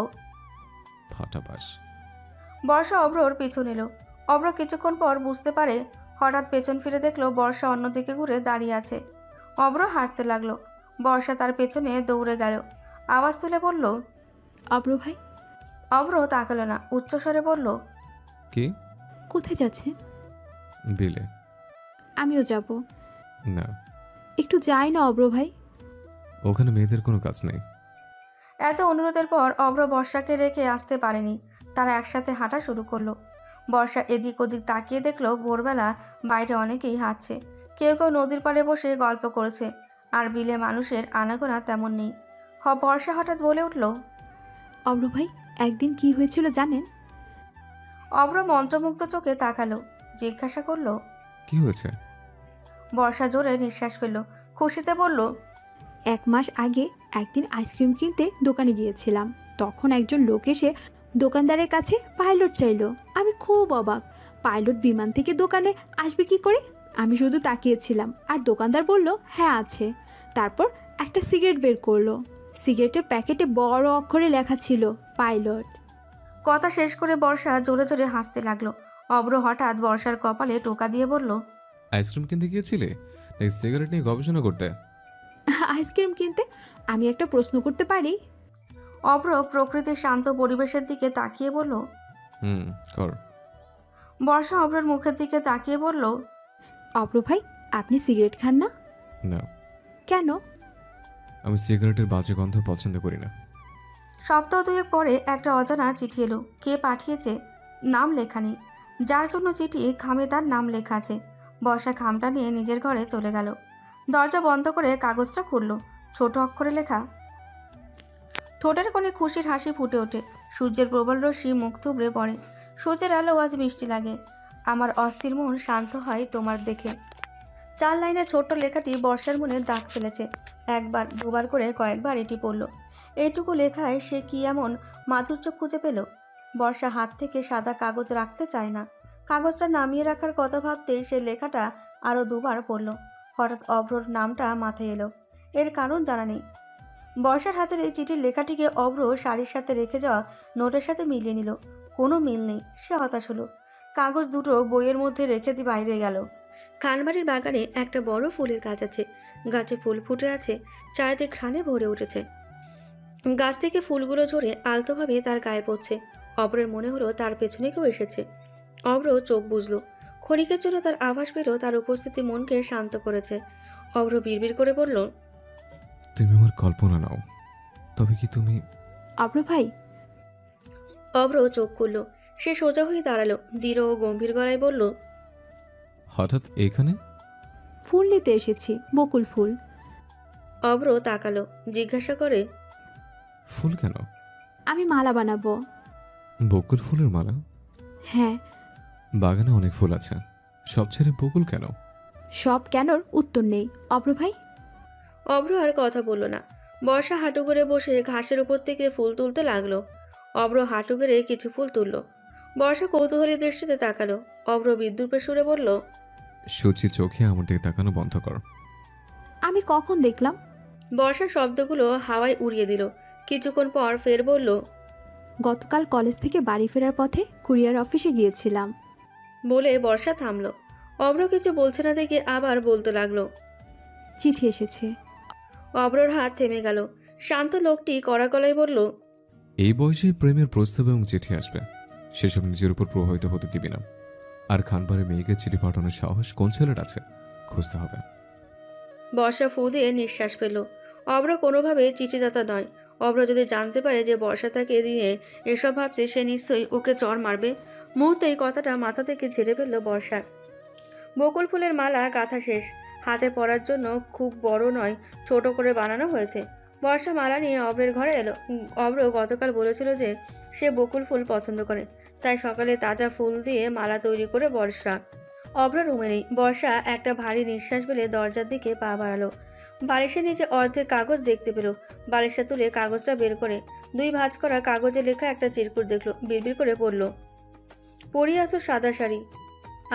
ফাটা পাশ। বর্ষা অভ্রর পিছু নিল। অভ্র কিছুক্ষণ পর বুঝতে পারে, হঠাৎ পেছন ফিরে দেখলো বর্ষা অন্যদিকে ঘুরে দাঁড়িয়ে আছে। অভ্র হাঁটতে লাগলো। বর্ষা তার পেছনে দৌড়ে গেল। আওয়াজ তুলে বলল, অভ্র ভাই। অভ্র তাকালো না, উচ্চস্বরে বলল, কি? কোথায় যাচ্ছে? বিলে। আমিও যাব। না। একটু যাই না অভ্র ভাই? ওখানে মেয়েদের কোনো কাজ নেই। এত অনুরোধের পর অভ্র বর্ষাকে রেখে আসতে পারেনি। তারা একসাথে হাঁটা শুরু করলো। বর্ষা এদিক ওদিক তাকিয়ে দেখলো ভোরবেলা বাইরে অনেকেই হাঁটছে। কেউ কেউ নদীর পাড়ে বসে গল্প করেছে, আর বিলে মানুষের আনাগোনা তেমন নেই। বর্ষা হঠাৎ বলে উঠল, অভ্র ভাই, একদিন কি হয়েছিল জানেন? অভ্র মন্ত্রমুগ্ধ চোখে তাকালো, জিজ্ঞাসা করলো, কি হয়েছে? বর্ষা জোরে নিঃশ্বাস ফেলল, খুশিতে বলল, 1 মাস আগে একদিন আইসক্রিম কিনতে দোকানে গিয়েছিলাম। তখন একজন লোক এসে দোকানদারের কাছে পাইলট চাইলো। আমি খুব অবাক, পাইলট বিমান থেকে দোকানে আসবে কি করে? আমি শুধু তাকিয়েছিলাম, আর দোকানদার বলল হ্যাঁ আছে। তারপর একটা সিগারেট বের করলো। সিগারেটের প্যাকেটে বড় অক্ষরে লেখা ছিল পাইলট। কথা শেষ করে বর্ষা জোরে জোরে হাসতে লাগলো। অভ্র হঠাৎ বর্ষার কপালে টোকা দিয়ে বলল, আইসক্রিম কিনতে গিয়েছিলে নাকি সিগারেট নিয়ে গবেষণা করতে? আইসক্রিম কিনতে। আমি একটা প্রশ্ন করতে পারি? অভ্র প্রকৃতির শান্ত পরিবেশের দিকে তাকিয়ে বলল, কর। বর্ষা অভ্রের মুখের দিকে তাকিয়ে বলল, অভ্র ভাই, আপনি সিগারেট খান না? না। কেন? আমি সিগারেটের বাজে গন্ধ পছন্দ করি না। সপ্তাহ 2 পরে একটা অজানা চিঠি এলো। কে পাঠিয়েছে নাম লেখা নেই। যার জন্য চিঠি, খামে তার নাম লেখা আছে। বর্ষা খামটা নিয়ে নিজের ঘরে চলে গেল। দরজা বন্ধ করে কাগজটা খুলল। ছোট অক্ষরে লেখা। ঠোঁটের কোণে খুশির হাসি ফুটে ওঠে। সূর্যের প্রবল রশ্মি মুখ থুবড়ে পড়ে। সূর্যের আলো আজ মিষ্টি লাগে। আমার অস্থির মন শান্ত হয় তোমার দেখে। 4 লাইনে ছোট্ট লেখাটি বর্ষার মনে দাগ ফেলেছে। একবার, দুবার করে কয়েকবার এটি পড়ল। এইটুকু লেখায় সে কি এমন মাধুর্য খুঁজে পেল? বর্ষা হাত থেকে সাদা কাগজ রাখতে চায় না। কাগজটা নামিয়ে রাখার কথা ভাবতেই সে লেখাটা আরও দুবার পড়ল। হঠাৎ অভ্রর নামটা মাথায় এলো। এর কারণ জানা নেই। বর্ষার হাতের এই চিঠির লেখাটিকে অভ্র শাড়ির সাথে রেখে যাওয়া নোটের সাথে মিলিয়ে নিল। কোনো মিল নেই। সে হতাশ হলো। কাগজ দুটো বইয়ের মধ্যে রেখে দিয়ে বাইরে গেল। খানবাড়ির বাগানে একটা বড় ফুলের গাছ আছে। গাছে ফুল ফুটে আছে, চারিদিক ঘ্রাণে ভরে উঠেছে। গাছ থেকে ফুলগুলো ঝরে আলতোভাবে তার গায়ে পড়ছে। অভ্রের মনে হলো তার পেছনে কেউ এসেছে। অভ্র চোখ বুঝলো। ক্ষণিকের জন্য তার আভাস পেল তার উপস্থিতি মনকে শান্ত করেছে। অভ্র বিড়বিড় করে বলল, তুমি আমার কল্পনা নাও। তবে কি তুমি? অভ্র ভাই। অভ্র চোখ খুলল। সে সোজা হয়ে দাঁড়ালো। দৃঢ় ও গম্ভীর গলায় বলল, হঠাৎ এখানে? ফুল নিতে এসেছি, বকুল ফুল। অভ্র তাকালো। জিজ্ঞাসা করে, ফুল কেন? আমি মালা বানাবো। বকুল ফুলের মালা? হ্যাঁ। বাগানে অনেক ফুল আছে, সব ছেড়ে বকুল কেন? সব কেনর উত্তর নেই অভ্র ভাই। অভ্র আর কথা বলল না। বর্ষা হাঁটু করে বসে ঘাসের উপর থেকে ফুল তুলতে লাগলো। অভ্র হাঁটু গেড়ে কিছু ফুল তুলল। বর্ষা কৌতূহলী দৃষ্টিতে তাকালো। অভ্র বিদ্রূপের সুরে বলল, সূচি চোখে আমার দিকে তাকানো বন্ধ কর। আমি কখন দেখলাম? বর্ষা শব্দগুলো হাওয়ায় উড়িয়ে দিল। কিছুক্ষণ পর ফের বলল, গতকাল কলেজ থেকে বাড়ি ফেরার পথে কুরিয়ার অফিসে গিয়েছিলাম। বলে বর্ষা থামলো। অভ্র কিছু বলছে না দেখে আবার বলতে লাগলো, চিঠি এসেছে। অভ্রর হাত থেমে গেল। শান্ত লোকটি কড়া গলায় বলল, এই বয়সে প্রেমের প্রস্তাব এবং চিঠি আসবে, সেসব নিজের উপর প্রভাবিত হতে দিবি না। আর খানবারে মেয়েকে চিঠি পাঠানোর সাহস কোন ছেলের আছে, খুঁজতে হবে। বর্ষা ফু দিয়ে নিঃশ্বাস ফেল। অভ্র কোনোভাবে চিঠিদাতা নয়। অভ্র যদি জানতে পারে যে বর্ষা তাকে দিনে এসব ভাবছে, সে নিশ্চয়ই ওকে চড় মারবে। মুহূর্তে এই কথাটা মাথা থেকে ঝেড়ে ফেলল বর্ষার। বকুল ফুলের মালা গাঁথা শেষ। হাতে পরার জন্য খুব বড় নয়, ছোট করে বানানো হয়েছে। বর্ষা মালা নিয়ে অভ্রের ঘরে এলো। অভ্র গতকাল বলেছিল যে সে বকুল ফুল পছন্দ করে, তাই সকালে তাজা ফুল দিয়ে মালা তৈরি করে বর্ষা। অভ্র রুমে নেই। বর্ষা একটা ভারী নিঃশ্বাস ফেলে দরজার দিকে পা বাড়ালো। বালিশের নিচে অর্ধেক কাগজ দেখতে পেল। বালিশটা তুলে কাগজটা বের করে 2 ভাঁজ করা কাগজে লেখা একটা চিরকুট দেখলো। বিড়বিড় করে পড়ল, পরিয়াছ সাদা শাড়ি,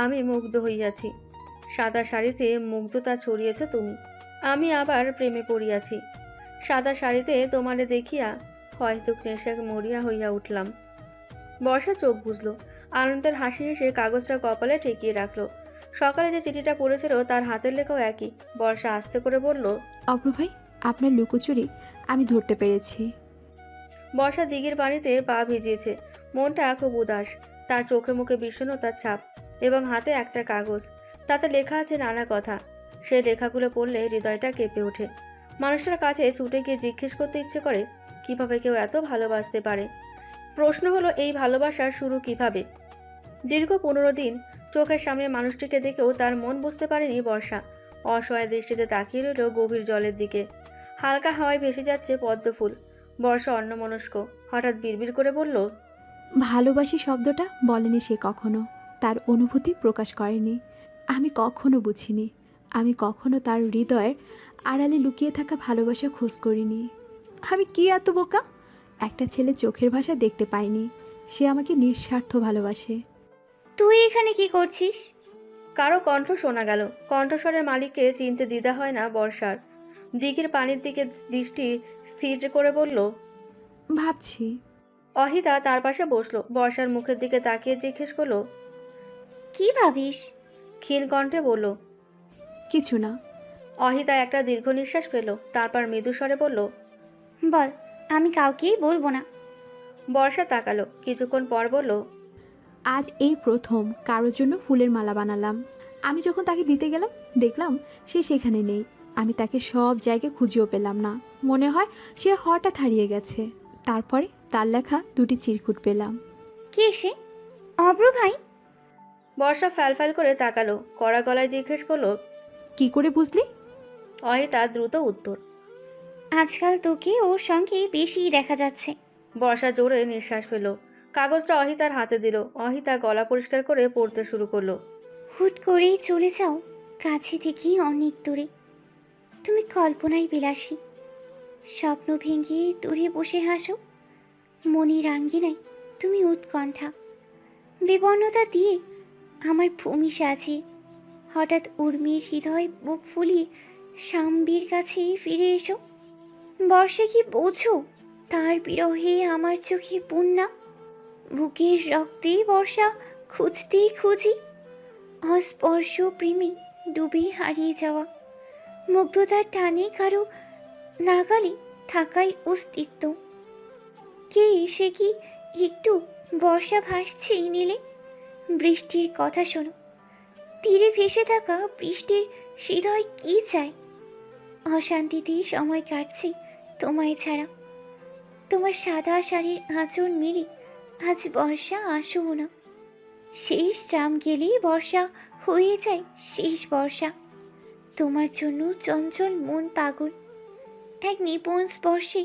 আমি মুগ্ধ হইয়াছি। সাদা শাড়িতে মুগ্ধতা ছড়িয়েছ তুমি, আমি আবার প্রেমে পড়িয়াছি। সাদা শাড়িতে তোমারে দেখিয়া হয়তো নেশা মরিয়া হইয়া উঠলাম। বর্ষা চোখ বুঝলো। আনন্দের হাসি হেসে কাগজটা কপালে ঠেকিয়ে রাখলো। সকালে যে চিঠিটা পড়েছিল তার হাতের লেখাও একই। বর্ষা আস্তে করে বলল, অভ্র ভাই, আপনার লুকোচুরি আমি ধরতে পেরেছি। বর্ষা দিঘির পানিতে পা ভিজিয়েছে। মনটা খুব উদাস। তার চোখে মুখে বিষণ্ণতার ছাপ এবং হাতে একটা কাগজ। তাতে লেখা আছে নানা কথা। সেই লেখাগুলো পড়লে হৃদয়টা কেঁপে ওঠে। মানুষটার কাছে ছুটে গিয়ে জিজ্ঞেস করতে ইচ্ছে করে, কিভাবে কেউ এত ভালোবাসতে পারে। প্রশ্ন হলো, এই ভালোবাসার শুরু কিভাবে? দীর্ঘ 15 দিন চোখের সামনে মানুষটিকে দেখেও তার মন বুঝতে পারেনি বর্ষা। অসহায় দৃষ্টিতে তাকিয়ে রইল গভীর জলের দিকে। হালকা হাওয়ায় ভেসে যাচ্ছে পদ্মফুল। বর্ষা অন্যমনস্ক। হঠাৎ বিড়বিড় করে বলল, ভালোবাসি শব্দটা বলেনি সে কখনো, তার অনুভূতি প্রকাশ করেনি। আমি কখনো বুঝিনি, আমি কখনো তার হৃদয়ের আড়ালে লুকিয়ে থাকা ভালোবাসা খোঁজ করিনি। আমি কি এত বোকা! একটা ছেলে চোখের ভাষা দেখতে পাইনি, সে আমাকে নিঃস্বার্থ ভালোবাসে। তুই এখানে কি করছিস? কারো কণ্ঠ শোনা গেল। কণ্ঠস্বরের মালিককে চিনতে দ্বিধা হয় না বর্ষার। দিঘির পানির দিকে দৃষ্টি স্থির করে বলল, ভাবছি। অহিতা তার পাশে বসলো। বর্ষার মুখের দিকে তাকিয়ে জিজ্ঞেস করলো, কি ভাবিস? ক্ষীণ কণ্ঠে বলল, কিছু না। অহিতা একটা দীর্ঘ নিঃশ্বাস পেল। তারপর মৃদু স্বরে বলল, বল, আমি কাউকেই বলবো না। বর্ষা তাকালো। কিছুক্ষণ পর বলল, আজ এই প্রথম কারোর জন্য ফুলের মালা বানালাম। আমি যখন তাকে দিতে গেলাম দেখলাম সে সেখানে নেই। আমি তাকে সব জায়গায় খুঁজেও পেলাম না। মনে হয় সে হঠাৎ হারিয়ে গেছে। তারপরে তার লেখা 2টি চিরকুট পেলাম। কে সে? অভ্র ভাই? বর্ষা ফ্যালফ্যাল করে তাকালো। কড়া গলায় জিজ্ঞেস করলো, কি করে বুঝলি? অহিতা দ্রুত উত্তর, আজকাল তোকে ওর সঙ্গে বেশি দেখা যাচ্ছে। বর্ষা জোরে নিঃশ্বাস পেল। কাগজটা অহিতার হাতে দিল। অহিতা গলা পরিষ্কার করে পড়তে শুরু করলো, হুট করেই চলে যাও কাছে থেকেই অনেক দূরে। তুমি কল্পনায় বিলাসী, স্বপ্ন ভেঙে দূরে বসে হাসো। মনের আঙ্গিনায় তুমি উৎকণ্ঠা, বিবর্ণতা দিয়ে আমার ভূমি সাজিয়ে হঠাৎ উর্মির হৃদয় বুক ফুলিয়ে স্বামীর কাছে ফিরে এসো। বর্ষা কি বোঝো, তার বিরহে আমার চোখে বন্যা, বুকের রক্তে বর্ষা খুঁজতেই খুঁজি, অস্পর্শ প্রেমে ডুবে হারিয়ে যাওয়া, মুগ্ধতার টানে কারো নাগালে থাকাই অস্তিত্ব। কে এসে কি একটু বর্ষা ভাসছে নীলে, বৃষ্টির কথা শোনো, তীরে ভেসে থাকা বৃষ্টির হৃদয় কি চায়, অশান্তিতে সময় কাটছে তোমায় ছাড়া, তোমার সাদা শাড়ির আঁচল মিলে আজ বর্ষা আসো না, শেষ ট্রাম গেলেই বর্ষা হয়ে যায় শেষ বর্ষা, তোমার জন্য চঞ্চল মন পাগল, এক নিপুণ স্পর্শে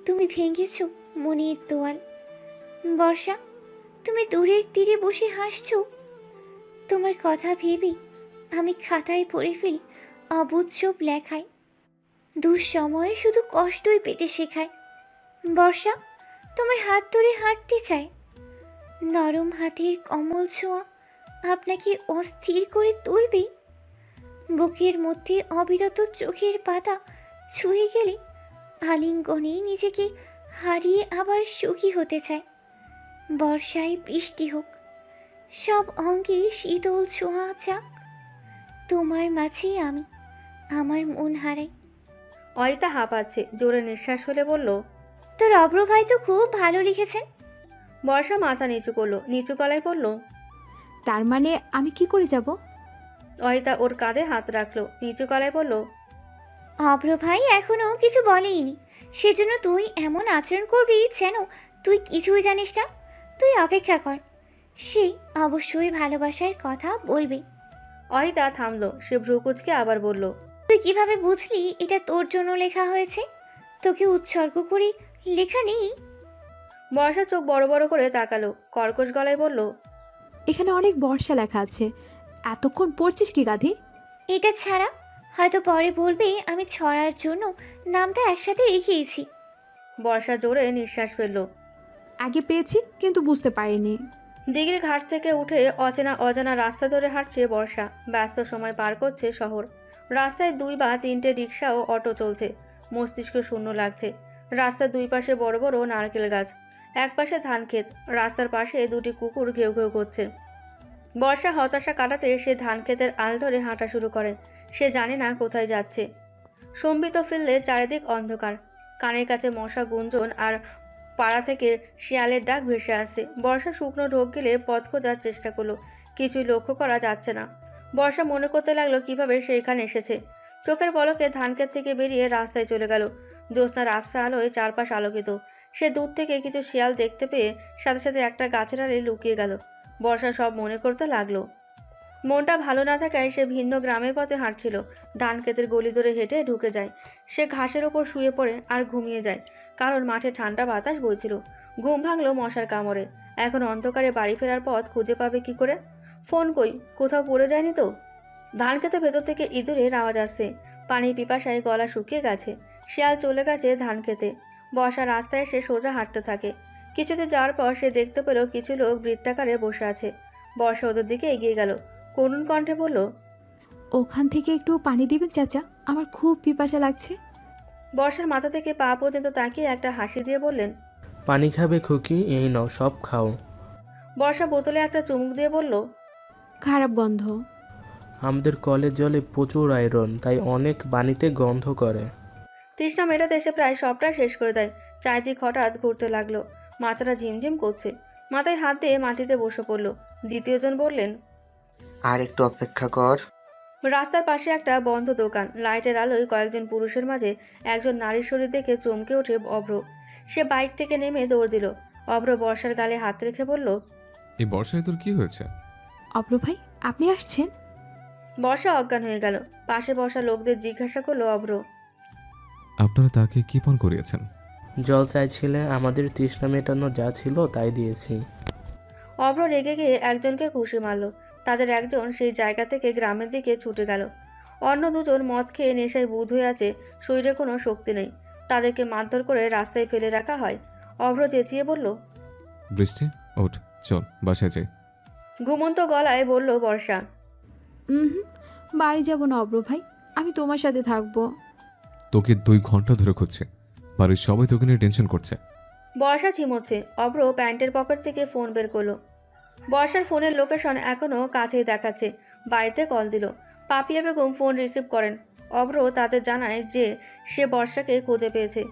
তুমি ভেঙেছ মনের তোয়াল। বর্ষা, তুমি দূরের তীরে বসে হাসছো, তোমার কথা ভেবে আমি খাতায় পড়ে ফেলি অবুঝ সব লেখায়, দুঃসময় শুধু কষ্টই পেতে শেখায়। বর্ষা, তোমার হাত ধরে হাঁটতে চায়, নরম হাতের কমল ছোঁয়া আপনাকে অস্থির করে তুলবে, বুকের মধ্যে অবিরত চোখের পাতা ছুঁয়ে গেলে আলিঙ্গনে নিজেকে হারিয়ে আবার সুখী হতে চায়। বর্ষায় বৃষ্টি হোক, সব অঙ্গে শীতল ছোঁয়া যাক, তোমার মাঝেই আমি আমার মন হারাই। অয়িতা হাঁপাচ্ছে, জোরে নিঃশ্বাস ফেলে বলল, তোর অব্র ভাই তো খুব ভালো লিখেছেন। বর্ষা মাথা নিচু করলো, নিচু গলায় বলল, তার মানে আমি কি করে যাব? অয়িতা ওর কাঁধে হাত রাখলো, নিচু গলায় বলল, অব্র ভাই এখনো কিছু বলেইনি, সেজন্য তুই এমন আচরণ করবি যেন তুই কিছুই জানিস না। তুই অপেক্ষা কর, সে অবশ্যই ভালোবাসার কথা বলবে। অয়িতা থামলো, সে ভ্রুকুচকে আবার বলল, তুই কিভাবে বুঝলি এটা তোর জন্য লেখা হয়েছে? তোকে উৎসর্গ করে লেখা নেই। বর্ষা চোখ বড় বড় করে তাকালো, কর্কশ গলায় বলল, এখানে অনেক বর্ষা লেখা আছে, এতক্ষণ পড়ছিস কি গাধি? এটা ছাড়া হয়তো পরে বলবে আমি ছড়ার জন্য নামটা একসাথে রেখেছি। বর্ষা জোরে নিঃশ্বাস ফেলল। আগে পেয়েছি কিন্তু বুঝতে পারিনি। দিঘির ঘাট থেকে উঠে অচেনা অজানা রাস্তা ধরে হাঁটছে বর্ষা, ব্যস্ত সময় পার করছে শহর। রাস্তায় 2 বা 3টে রিক্সা ও অটো চলছে, মস্তিষ্ক শূন্য লাগছে। রাস্তার দুই পাশে বড় বড় নারকেল গাছ, এক পাশে ধান ক্ষেত, রাস্তার পাশে 2টি কুকুর ঘেউ ঘেউ করছে। বর্ষা হতাশা কাটাতে সে ধান ক্ষেতের আল ধরে হাঁটা শুরু করে। সে জানে না কোথায় যাচ্ছে। সম্বিত ফিরলে চারিদিক অন্ধকার, কানের কাছে মশা গুঞ্জন আর পাড়া থেকে শিয়ালের ডাক ভেসে আসছে। বর্ষা শুকনো ঢোক গেলে পথ খোঁজার চেষ্টা করলো, কিছুই লক্ষ্য করা যাচ্ছে না। বর্ষা মনে করতে লাগলো কিভাবে সে এখানে এসেছে। চোখের পলকে ধানক্ষেত থেকে বেরিয়ে রাস্তায় চলে গেল। জ্যোৎস্নার আবসা আলোয় চারপাশ আলোকিত। সে দূর থেকে কিছু শিয়াল দেখতে পেয়ে সাথে সাথে একটা গাছের আড়ে লুকিয়ে গেল। বর্ষা সব মনে করতে লাগলো। মনটা ভালো না থাকায় সে ভিন্ন গ্রামের পথে হাঁটছিল। ধানক্ষেতের গলি ধরে হেঁটে ঢুকে যায়। সে ঘাসের ওপর শুয়ে পড়ে আর ঘুমিয়ে যায়, কারণ মাঠে ঠান্ডা বাতাস বইছিল। ঘুম ভাঙলো মশার কামড়ে। এখন অন্ধকারে বাড়ি ফেরার পথ খুঁজে পাবে কি করে? ফোন কই, কোথাও পড়ে যায়নি তো? ধানক্ষেতের ভেতর থেকে ইঁদুরের আওয়াজ আসছে। পানির পিপাসায় গলা শুকিয়ে গেছে। শিয়াল চলে গেছে ধানক্ষেতে। বর্ষা রাস্তায় সে সোজা হাঁটতে থাকে। কিছুতে যাওয়ার পর সে দেখতে পেল কিছু লোক বৃত্তাকারে বসে আছে। বর্ষা ওদের দিকে এগিয়ে গেল, করুণ কণ্ঠে বলল, ওখান থেকে একটু পানি দিবেন চাচা, আমার খুব পিপাসা লাগছে। বর্ষার মাথা থেকে পা পর্যন্ত তাকিয়ে একটা হাসি দিয়ে বললেন, পানি খাবে খুকি? এই নাও, সব খাও। বর্ষা বোতলে একটা চুমুক দিয়ে বলল, খারাপ গন্ধ। আমাদের কলের জলে প্রচুর আয়রন, তাই অনেক পানিতে গন্ধ করে। তৃষ্ণা মেটাতে এসে প্রায় সবটা শেষ করে দেয়। চারিদিক হঠাৎ ঘুরতে লাগলো, মাথাটা ঝিমঝিম করছে। মাথায় হাত দিয়ে মাটিতে বসে পড়ল। দ্বিতীয়জন বললেন, আর একটু অপেক্ষা কর। রাস্তার পাশে একটা বন্ধ দোকান, লাইটের আলোয় কয়েকজন পুরুষের মাঝে একজন নারীর শরীর দেখে চমকে ওঠে অভ্র। সে বাইক থেকে নেমে দৌড় দিল। অভ্র বর্ষার গালে হাত রেখে বলল, এই বর্ষায় তোর কি হয়েছে? অব্র ভাই, আপনি আসছেন? বর্ষা অজ্ঞান হয়ে গেল। পাশে বসা লোকদের জিজ্ঞাসা করলো অভ্র, আপনারা তাকে কি পান করিয়েছেন? জল চাইছিলে, আমাদের তৃষ্ণা মেটানো যা ছিল তাই দিয়েছি। অভ্র রেগে গিয়ে একজনকে ঘুষি মারল। তাদের একজন সেই জায়গা থেকে গ্রামের দিকে ছুটে গেল। অন্য দুজন মদ খেয়ে নেশায় বুঁদ হয়ে আছে, শরীরে কোনো শক্তি নেই। তাদেরকে মারধর করে রাস্তায় ফেলে রাখা হয়। অভ্র চেঁচিয়ে বলল, বৃষ্টি ওঠ, চল বাসায় যাই। ঘুমন্ত গলায় বলল বর্ষা, বাড়ি যাব না অব্র ভাই, আমি তোমার সাথে থাকবো। তোকে 2 ঘন্টা ধরে খুঁজছে, বাড়ির সবাই তোকে নিয়ে টেনশন করছে। বর্ষা ঝিমোচ্ছে। অব্র প্যান্টের পকেট থেকে ফোন বের করলো। বর্ষার ফোনের লোকেশন এখনও কাছেই দেখাচ্ছে। বাড়িতে কল দিল। পাপিয়া বেগম ফোন রিসিভ করেন। অব্র তাদের জানায় যে সে বর্ষাকে খুঁজে পেয়েছে।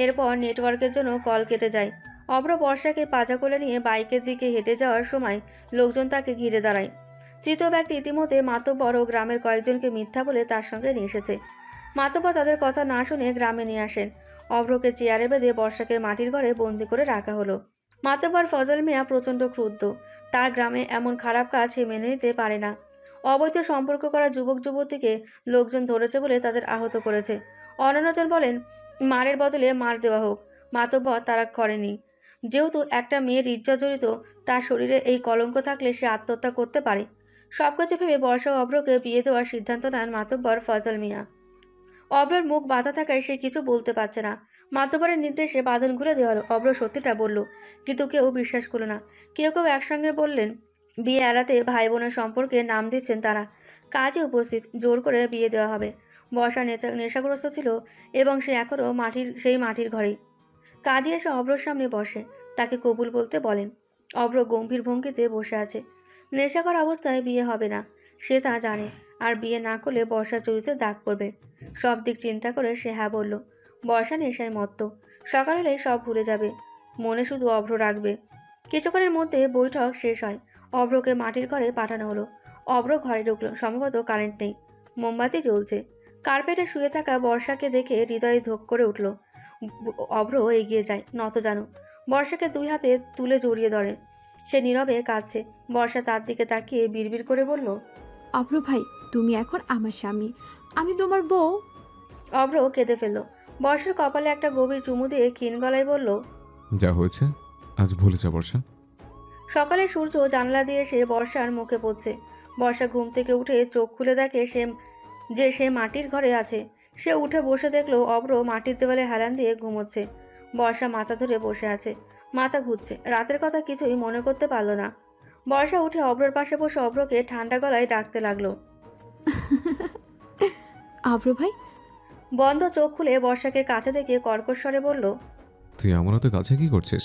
এরপর নেটওয়ার্কের জন্য কল কেটে যায়। অব্র বর্ষাকে পাজা কোলে নিয়ে বাইকের দিকে হেঁটে যাওয়ার সময় লোকজন তাকে ঘিরে দাঁড়ায়। তৃতীয় ব্যক্তি ইতিমধ্যে মাতব্বর ও গ্রামের কয়েকজনকে মিথ্যা বলে তার সঙ্গে নিয়ে এসেছে। মাতব্বর তাদের কথা না শুনে গ্রামে নিয়ে আসেন। অব্রকে চেয়ারে বেঁধে বর্ষাকে মাটির ঘরে বন্দি করে রাখা হলো। মাতব্বর ফজল মিয়া প্রচণ্ড ক্রুদ্ধ। তার গ্রামে এমন খারাপ কাজ সে মেনে নিতে পারে না। অবৈধ সম্পর্ক করা যুবক যুবতীকে লোকজন ধরেছে বলে তাদের আহত করেছে। অন্যজন বলেন মারের বদলে মার দেওয়া হোক। মাতব্বর তারা করেনি। যেহেতু একটা মেয়ের ইজ্জত জড়িত, তার শরীরে এই কলঙ্ক থাকলে সে আত্মহত্যা করতে পারে। সবকিছু ভেবে বর্ষা ও অব্রকে বিয়ে দেওয়ার সিদ্ধান্ত নেন মাতব্বর ফজল মিয়া। অব্রর মুখ বাঁধা থাকায় সে কিছু বলতে পারছে না। মাতব্বরের নির্দেশে বাঁধন খুলে দেওয়া হলো। অব্র সত্যিটা বলল, কিন্তু কেউ বিশ্বাস করল না। কেউ কেউ একসঙ্গে বললেন বিয়ে এড়াতে ভাই বোনের সম্পর্কে নাম দিচ্ছেন তারা। কাজে উপস্থিত, জোর করে বিয়ে দেওয়া হবে। বর্ষা নেশাগ্রস্ত ছিল এবং সে এখনও সেই মাটির ঘরেই। কাজী এসে অব্রর সামনে বসে, তাকে কবুল বলতে বলেন। অব্র গম্ভীর ভঙ্গিতে বসে আছে। নেশাকর অবস্থায় বিয়ে হবে না, সে তা জানে। আর বিয়ে না করলে বর্ষার চরিত্রে দাগ পড়বে। সব দিক চিন্তা করে সে হ্যাঁ বলল। বর্ষা নেশায় মত্ত। সকাল হলে সব ভুলে যাবে, মনে শুধু অব্র রাখবে। কিছুক্ষণের মধ্যে বৈঠক শেষ হয়। অব্রকে মাটির ঘরে পাঠানো হলো। অব্র ঘরে ঢুকলো। সম্ভবত কারেন্ট নেই, মোমবাতি জ্বলছে। কার্পেটে শুয়ে থাকা বর্ষাকে দেখে হৃদয়ে ধোক করে উঠল। অব্র এগিয়ে যায়, নত জানো। বর্ষাকে 2 হাতে তুলে জড়িয়ে ধরে। সে নীরবে কাঁদছে। বর্ষা তার দিকে তাকিয়ে বিড়বিড় করে বলল, অব্র ভাই, তুমি এখন আমার স্বামী, আমি তোমার বউ। অব্র কেঁদে ফেলল। বর্ষার কপালে একটা গভীর চুমু দিয়ে ক্ষীণ গলায় বলল, যা হয়েছে আজ ভুলে যা বর্ষা। সকালে সূর্য জানলা দিয়ে এসে বর্ষার মুখে পড়ছে। বর্ষা ঘুম থেকে উঠে চোখ খুলে দেখে সে মাটির ঘরে আছে। সে উঠে বসে দেখলো অব্র মাটির দেওয়ালে হেলান দিয়ে ঘুমোচ্ছে। বর্ষা মাথা ধরে বসে আছে, মাথা ঘুরছে। রাতের কথা কিছুই মনে করতে পারল না। বর্ষা উঠে অব্রর পাশে বসে অব্রকে ঠান্ডা গলায় ডাকতে লাগলো, অব্র ভাই। বন্ধ চোখ খুলে বর্ষাকে কাছে দেখে কর্কশ স্বরে বলল, তুই আমার তো কাছে কি করছিস?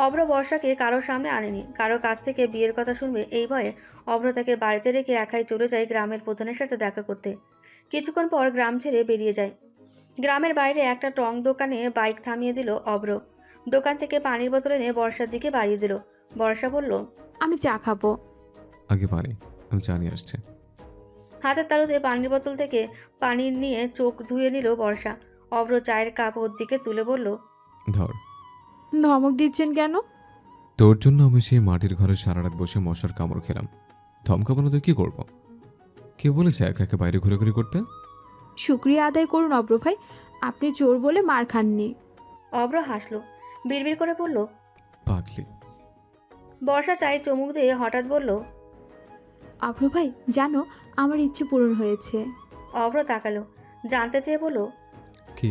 অব্র বর্ষাকে কারোর সামনে আনেনি। কারো কাছ থেকে বিয়ের কথা শুনবে এই ভয়ে অব্র তাকে বাড়িতে রেখে একাই চলে যায় গ্রামের প্রধানের সাথে দেখা করতে। কিছুক্ষণ পর গ্রাম ছেড়ে বেরিয়ে যায়। গ্রামের বাইরে একটা টং দোকানে বাইক থামিয়ে দিল অব্র। দোকান থেকে পানির বোতল এনে বর্ষার দিকে বাড়িয়ে দিল। বর্ষা বলল, আমি চা খাবো। আগে পানি, আমি চা নিয়ে আসছি। হাতের তালুতে পানির বোতল থেকে পানি নিয়ে চোখ ধুয়ে নিল বর্ষা। অব্র চায়ের কাপ ওর দিকে তুলে বলল, ধর। ধমক দিচ্ছেন কেন? তোর জন্য আমি সেই মাটির ঘরে সারা রাত বসে মশার কামড় খেলাম। ধমকাবো না তো কি করবো? কে বলেছে একা একা বাইরে ঘোরাঘুরি করতে? শুক্রিয়া আদায় করুন অব্র ভাই, আপনি চোর বলে মার খাননি। অব্র হাসলো, বিড়বিড় করে বলল, পাগলি। বর্ষা চায়ে চুমুক দিয়ে হঠাৎ বলল, অব্র ভাই জানো, আমার ইচ্ছে পূরণ হয়েছে। অব্র তাকালো, জানতে চেয়ে বলল, কি?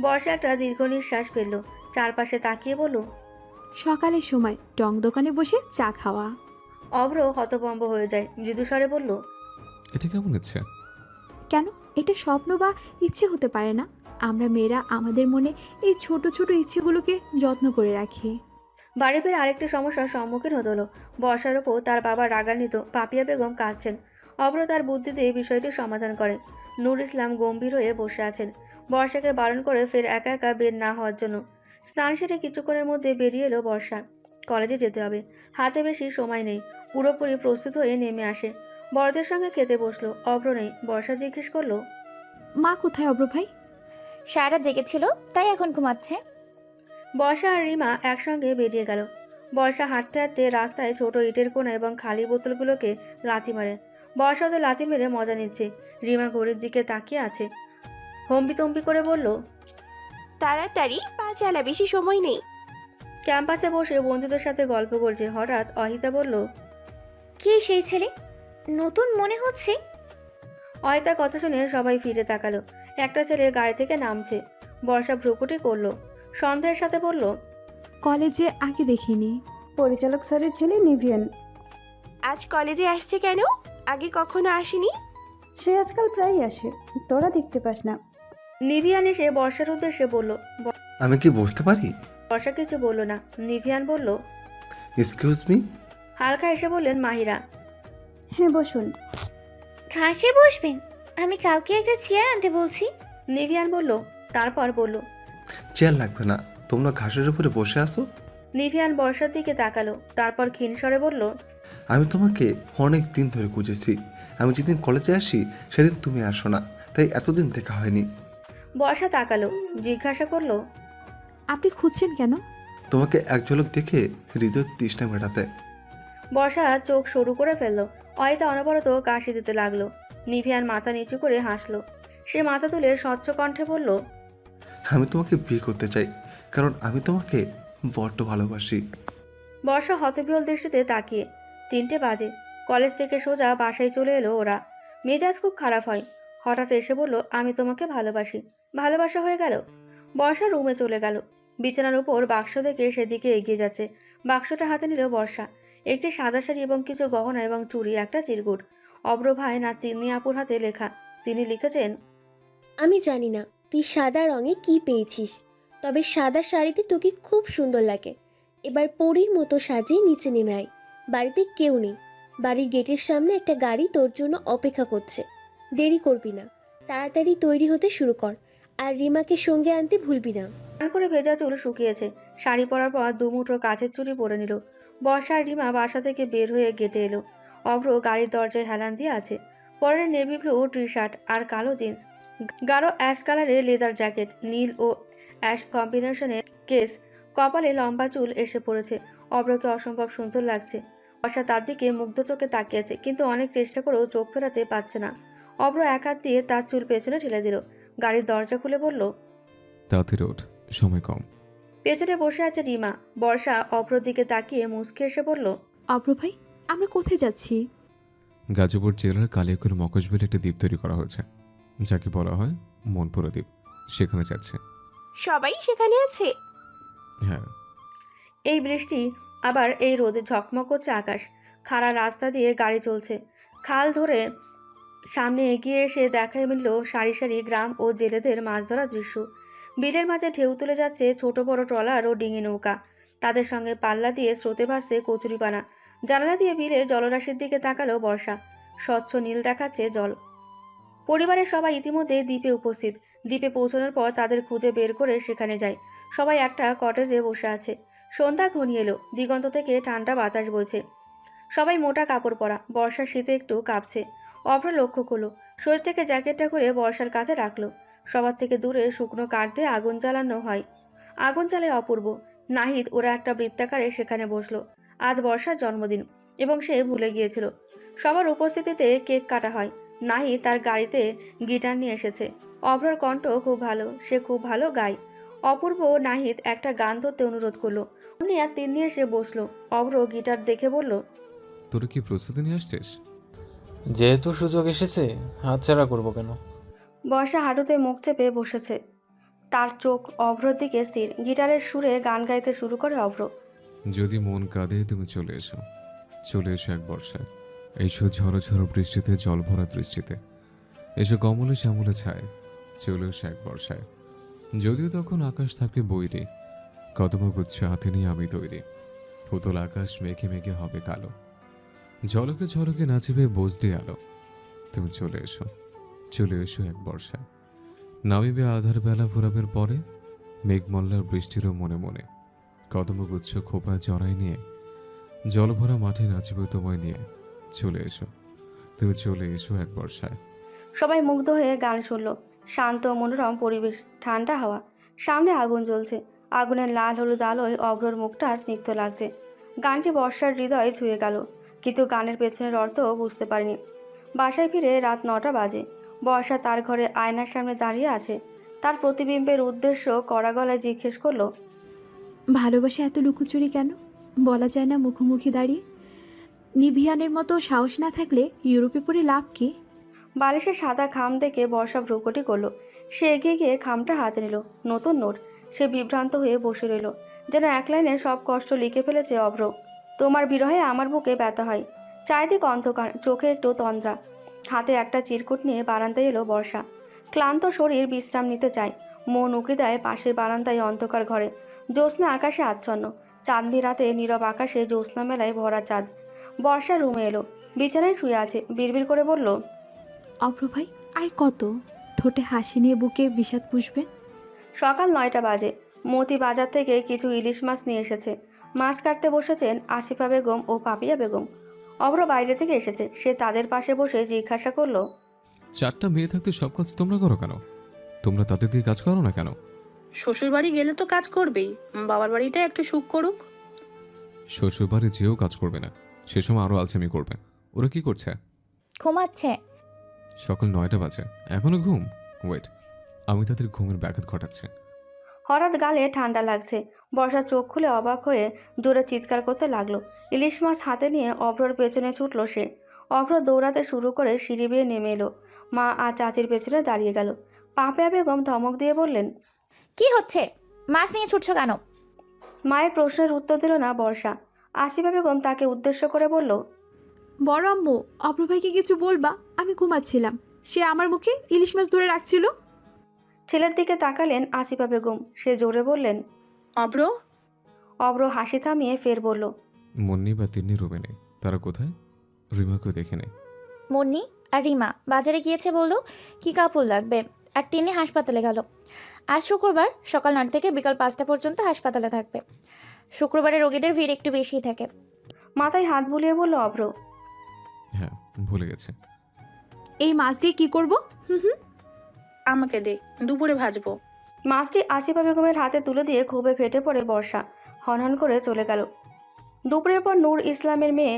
বর্ষা একটা দীর্ঘ নিঃশ্বাস ফেলল। চারপাশে তাকিয়ে বলল, সকালের সময় টং দোকানে বসে চা খাওয়া। অব্র হতভম্ব হয়ে যায়, মৃদু স্বরে বলল, এটা কেমন ইচ্ছে? কেন, এটা স্বপ্ন বা ইচ্ছে হতে পারে না? আমরা মেয়েরা আমাদের মনে এই ছোট ছোট ইচ্ছেগুলোকে যত্ন করে রাখি। বাড়ি ফিরে আরেকটি সমস্যার সম্মুখীন হতে হলো। বর্ষার ওপর তার বাবা রাগান্বিত। পাপিয়া বেগম কাঁদছেন। অব্র তার বুদ্ধি দিয়ে বিষয়টি সমাধান করে। নূর ইসলাম গম্ভীর হয়ে বসে আছেন। বর্ষাকে বারণ করে ফের একা একা বের না হওয়ার জন্য। স্নান সেরে কিছুক্ষণের মধ্যে বেরিয়ে এলো বর্ষা। কলেজে যেতে হবে, হাতে বেশি সময় নেই। পুরোপুরি প্রস্তুত হয়ে নেমে আসে। বড়দের সঙ্গে খেতে বসলো। অব্র নেই। বর্ষা জিজ্ঞেস করলো, মা কোথায় অব্র ভাই? সারা জেগেছিল, তাই এখন ঘুমাচ্ছে। বর্ষা আর রিমা একসঙ্গে বেরিয়ে গেল। বর্ষা হাঁটতে হাঁটতে রাস্তায় ছোট ইটের কোণা এবং খালি বোতলগুলোকে লাথি মারে। বর্ষা ওদের লাথি মেরে মজা নিচ্ছে। রিমা ঘড়ির দিকে তাকিয়ে আছে, হম্বিতম্বি করে বলল, তাড়াতাড়ি পা চালা, বেশি সময় নেই। ক্যাম্পাসে বসে বন্ধুদের সাথে গল্প করছে। হঠাৎ অহিতা বলল, কে সেই ছেলে? নতুন মনে হচ্ছে। অহিতার কথা শুনে সবাই ফিরে তাকালো। একটা ছেলে গাড়ি থেকে নামছে। বর্ষা ভ্রুকুটি করলো, সন্দেহের সাথে বলল, কলেজে আগে দেখিনি। পরিচালক স্যারের ছেলে নিভিয়ান। আজ কলেজে আসছে কেন? আগে কখনো আসেনি। সে আজকাল প্রায়ই আসে, তোরা দেখতে পাস না। নিভিয়ান এসে বর্ষার উদ্দেশ্যে বলল। আমি কি বুঝতে পারি? বর্ষা কিছু বলল না। নিভিয়ান বলল, এক্সকিউজ মি। হালকা এসে বললেন মাহিরা। হ্যাঁ বসুন। ঘাসে বসবেন? আমি কাউকে একটা চেয়ার আনতে বলছি। নিভিয়ান বলল, তারপর বলল, চেয়ার লাগবে না, তোমরা ঘাসের উপরে বসে আসো। নিভিয়ান বর্ষার দিকে তাকালো, তারপর ক্ষীণস্বরে বলল, আমি তোমাকে অনেক দিন ধরে খুঁজেছি। আমি যেদিন কলেজে আসি সেদিন তুমি আসো না, তাই এতদিন দেখা হয়নি। বর্ষা তাকালো, জিজ্ঞাসা করলো, আপনি খুঁজছেন কেন? তোমাকে এক ঝলক দেখে হৃদয় তৃষ্ণা মেটাতে। বর্ষা চোখ সরু করে ফেললো। অয়তা অনবরত কাশি দিতে লাগলো। নিভিয়ান মাথা নিচু করে হাসলো। সে মাথা তুলে স্বচ্ছ কণ্ঠে বলল, আমি তোমাকে বিয়ে করতে চাই, কারণ আমি তোমাকে বড্ড ভালোবাসি। বর্ষা হতবিহ্বল দৃষ্টিতে তাকিয়ে। 3টে বাজে। কলেজ থেকে সোজা বাসায় চলে এলো ওরা। মেজাজ খুব খারাপ হয়। হঠাৎ এসে বলল, আমি তোমাকে ভালোবাসি। ভালোবাসা হয়ে গেল। বর্ষা রুমে চলে গেল। বিছানার উপর বাক্স দেখে সেদিকে এগিয়ে যাচ্ছে। বাক্সটা হাতে নিল বর্ষা। একটি সাদা শাড়ি এবং কিছু গহনা এবং চুড়ি, একটা চিরকুট। অব্র ভাই না তিন্নি আপুর হাতে লেখা। তিনি লিখেছেন, আমি জানি না তুই সাদা রঙে কি পেয়েছিস, তবে সাদা শাড়িতে তোকে খুব সুন্দর লাগে। এবার পরীর মতো সাজিয়ে নিচে নেমে আয়। বাড়িতে কেউ নেই। বাড়ির গেটের সামনে একটা গাড়ি তোর জন্য অপেক্ষা করছে। দেরি করবি না, তাড়াতাড়ি তৈরি হতে শুরু কর। আর রিমাকে সঙ্গে আনতে ভুলবি না। স্নান করে ভেজা চুল শুকিয়েছে। শাড়ি পরার পর দুমুঠো কাচের চুড়ি পরে নিল। বর্ষা আর রিমা বাসা থেকে বের হয়ে গেটে এলো। অব্র গাড়ির দরজায় হেলান দিয়ে আছে। পরে নেভি ব্লু টি শার্ট আর কালো জিন্স, গাঢ় অ্যাশ কালারের লেদার জ্যাকেট, নীল ও অ্যাশ কম্বিনেশনে কেস, কপালে লম্বা চুল এসে পড়েছে। অব্রকে অসম্ভব সুন্দর লাগছে। বর্ষা তার দিকে মুগ্ধ চোখে তাকিয়েছে, কিন্তু অনেক চেষ্টা করেও চোখ ফেরাতে পারছে না। অব্র এক হাত দিয়ে তার চুল পেছনে ঠেলে দিল। গাড়ির দরজা খুলে বলল, তাড়াতাড়ি ওঠ, সময় কম। পেছনে বসে আছে রিমা। বর্ষা অব্রর দিকে তাকিয়ে মুচকে এসে বলল, অব্র ভাই, আমরা কোথায় যাচ্ছি? গাজীপুর জেলার কালিয়াকুর মকসবেলে একটি দ্বীপ তৈরি করা হয়েছে, যাকে বলা হয় মনপুরা দ্বীপ। সেখানে যাচ্ছে। সবাই সেখানে আছে? হ্যাঁ। এই বৃষ্টি আবার এই রোদে ঝকমক করছে আকাশ। খাড়া রাস্তা দিয়ে গাড়ি চলছে। খাল ধরে সামনে এগিয়ে এসে দেখা মিলল সারি সারি গ্রাম ও জেলেদের মাছ ধরা দৃশ্য। বিলের মাঝে ঢেউ তুলে যাচ্ছে ছোট বড় ট্রলার ও ডিঙি নৌকা। তাদের সঙ্গে পাল্লা দিয়ে স্রোতে ভাসছে কচুরিপানা। জানালা দিয়ে বিলের জলরাশির দিকে তাকালো বর্ষা। স্বচ্ছ নীল দেখাচ্ছে জল। পরিবারের সবাই ইতিমধ্যে দ্বীপে উপস্থিত। দ্বীপে পৌঁছানোর পর তাদের খুঁজে বের করে সেখানে যায়। সবাই একটা কটেজে বসে আছে। সন্ধ্যা ঘনিয়ে এলো। দিগন্ত থেকে ঠান্ডা বাতাস বইছে। সবাই মোটা কাপড় পরা। বর্ষার শীতে একটু কাঁপছে। অভ্র লক্ষ্য করলো। শরীর থেকে জ্যাকেটটা করে বর্ষার কাছে রাখলো। সবার থেকে দূরে শুকনো কাঠ দিয়ে আগুন জ্বালানো হয়। আগুন জ্বালায় অপূর্ব, নাহিদ ওরা একটা বৃত্তাকারে সেখানে বসলো। আজ বর্ষার জন্মদিন এবং সে ভুলে গিয়েছিল। সবার উপস্থিতিতে কেক কাটা হয়। নাহিদ তার গাড়িতে গিটার নিয়ে এসেছে। অভ্রর কণ্ঠ খুব ভালো, সে খুব ভালো গায়। অপূর্ব নাহিদ একটা গান ধরতে অনুরোধ করলো। অমনি আর তিন্নি এসে বসলো। অভ্র গিটার দেখে বলল, তোরা কি প্রস্তুতি নিয়ে আসছিস? যেহেতু সুযোগ এসেছে, হাতছাড়া করবো কেন? বর্ষা হাঁটুতে মুখ চেপে বসেছে। তার চোখ অভ্রর দিকে স্থির। গিটারের সুরে গান গাইতে শুরু করে অভ্র। যদি মন কাঁদে তুমি চলে এসো, চলে এসো এক বর্ষায়। এসো ঝড়ো ঝড়ো বৃষ্টিতে, জল ভরা দৃষ্টিতে। এসো কমলে শ্যামলে ছায়, চলে এসো এক বর্ষায়। যদিও তখন আকাশ থাকবে বৈরী, কদমগুচ্ছ হাতে নিয়ে আমি তৈরি। উতল আকাশ মেঘে মেঘে হবে কালো, ঝলকে ঝলকে নাচিবে বজডি আলো। তুমি চলে এসো, চলে এসো এক বর্ষায়। নামিবে আধার বেলা ফুরাবের পরে, মেঘমল্লার বৃষ্টিরও মনে মনে। কদমগুচ্ছ খোপা জড়াই নিয়ে, জলভরা মাঠে নাচবে তোমায় নিয়ে। চলে এসো, তুমি চলে এসো এক বর্ষায়। সবাই মুগ্ধ হয়ে গান শুনল। শান্ত মনোরম পরিবেশ, ঠান্ডা হাওয়া। সামনে আগুন জ্বলছে। আগুনের লাল হলুদ আলোয় অভ্রর মুখটা স্নিগ্ধ লাগছে। গানটি বর্ষার হৃদয়ে ছুঁয়ে গেল, কিন্তু গানের পেছনের অর্থ বুঝতে পারেনি। বাসায় ফিরে রাত 9টা বাজে। বর্ষা তার ঘরে আয়নার সামনে দাঁড়িয়ে আছে। তার প্রতিবিম্বের উদ্দেশ্য কড়া গলায় জিজ্ঞেস করলো, ভালোবাসা এত লুকোচুরি কেন? বলা যায় না মুখোমুখি দাঁড়িয়ে? নিভিয়ানের মতো সাহস না থাকলে ইউরোপে পড়ে লাভ কি? বালিশের সাদা খাম দেখে বর্ষা ভ্রুকুটি করলো। সে এগিয়ে গিয়ে খামটা হাতে নিল। নতুন নোট। সে বিভ্রান্ত হয়ে বসে রইল, যেন এক লাইনে সব কষ্ট লিখে ফেলেছে অভ্র। তোমার বিরহে আমার বুকে ব্যথা হয়। চারিদিক অন্ধকার, চোখে একটু তন্দ্রা। হাতে একটা চিরকুট নিয়ে বারান্দায় এলো বর্ষা। ক্লান্ত শরীর বিশ্রাম নিতে চায়। মন উকি দেয় পাশের বারান্দায় অন্ধকার ঘরে। জ্যোৎস্না আকাশে আচ্ছন্ন। চাঁদনি রাতে নীরব আকাশে জ্যোৎস্না মেলায় ভরা চাঁদ। বর্ষা রুমে এলো, বিছানায় শুয়ে আছে, বিড়বিড় করে বলল, অভ্র ভাই আর কত? ঠোঁটে হাসি নিয়ে বুকে বিষাদ পুষবেন। সকাল 9টা বাজে। মতি বাজার থেকে কিছু ইলিশ মাছ নিয়ে এসেছে। মাছ কাটতে বসেছেন আসিফা বেগম ও পাপিয়া বেগম। অভ্র বাইরে থেকে এসেছে। সে তাদের পাশে বসে জিজ্ঞাসা করলো, 4টা মেয়ে থাকতে সব কাজ তোমরা করো কেন? তোমরা তাদের দিয়ে কাজ করো না কেন? শ্বশুর বাড়ি গেলে তো কাজ করবেই, বাবার বাড়িটা একটু সুখ করুক। শ্বশুর বাড়ি যেও কাজ করবে না, সে সময় আরো আলসেমি করবে। ওরা কি করছে? ঘুমাচ্ছে। সকাল 9টা বাজে, এখনো ঘুম? ওয়েট, আমি তাদের ঘুমের ব্যাঘাত ঘটাচ্ছি। হঠাৎ গালে ঠান্ডা লাগছে। বর্ষা চোখ খুলে অবাক হয়ে জোরে চিৎকার করতে লাগলো। ইলিশ মাছ হাতে নিয়ে অভ্রর পেছনে ছুটল সে। অভ্র দৌড়াতে শুরু করে সিঁড়ি বেয়ে নেমে এলো। মা আর চাচির পেছনে দাঁড়িয়ে গেল। পাপিয়া বেগম ধমক দিয়ে বললেন, কি হচ্ছে? মাছ নিয়ে ছুটছো কেন? মায়ের প্রশ্নের উত্তর দিল না বর্ষা। আসিফা বেগম তাকে উদ্দেশ্য করে বলল, বড় আম্মু, অভ্র ভাইকে কিছু বলবা? আমি ঘুমাচ্ছিলাম, সে আমার মুখে ইলিশ মাছ ধরে রাখছিল। ছেলের দিকে তাকালেন আসিফা বেগম। সে জোরে বললেন, অব্র। অভ্র হাসি থামিয়ে ফের বলল, মুন্নি বা তিন্নি রুমে নেই। তারা কোথায়? রিমাকেও দেখে নেই। মুন্নি আর রিমা বাজারে গিয়েছে, বললো কি কাপড় লাগবে। আর তিনি হাসপাতালে গেল। আজ শুক্রবার সকাল 9 থেকে বিকাল 5টা পর্যন্ত হাসপাতালে থাকবে। শুক্রবারে রোগীদের ভিড় একটু বেশিই থাকে। মাথায় হাত বুলিয়ে বলল অভ্র। হ্যাঁ, ভুলে গেছে। এই মাছ দিয়ে কি করব? আমাকে দে, দুপুরে ভাজবো। মাছটি আসিফা বেগমের হাতে তুলে দিয়ে ক্ষোভে ফেটে পড়ে বর্ষা হনহন করে চলে গেল। দুপুরের পর নূর ইসলামের মেয়ে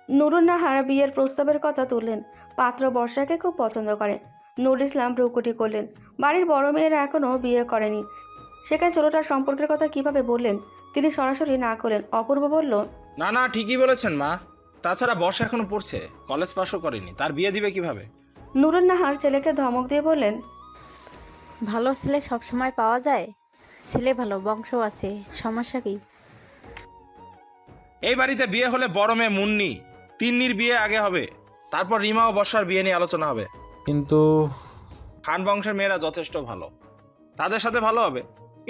নুরুন্নাহার বিয়ের প্রস্তাবের কথা তুললেন। পাত্র বর্ষাকে খুব পছন্দ করে। নূর ইসলাম ভ্রুকুটি করলেন। বাড়ির বড় মেয়েরা এখনও বিয়ে করেনি, সেখানে ছোটটার সম্পর্কের কথা কিভাবে বললেন? তিনি সরাসরি না করলেন। অপূর্ব বলল, না না, ঠিকই বলেছেন মা। তাছাড়া বর্ষা এখনো পড়ছে, কলেজ পাশও করেনি, তার বিয়ে দিবে কিভাবে? নুরুন্নাহার ছেলেকে ধমক দিয়ে বললেন, ভালো ছেলে সবসময় পাওয়া যায়? ছেলে ভালো, বংশ আছে, সমস্যা কি? এই বাড়িতে বিয়ে হলে বড় মেয়ে মুন্নি, তিন্নির বিয়ে আগে হবে, তারপর রিমা ও বর্ষার বিয়ে নিয়ে আলোচনা হবে। কিন্তু খান বংশের মেয়েরা যথেষ্ট ভালো, তাদের সাথে ভালো হবে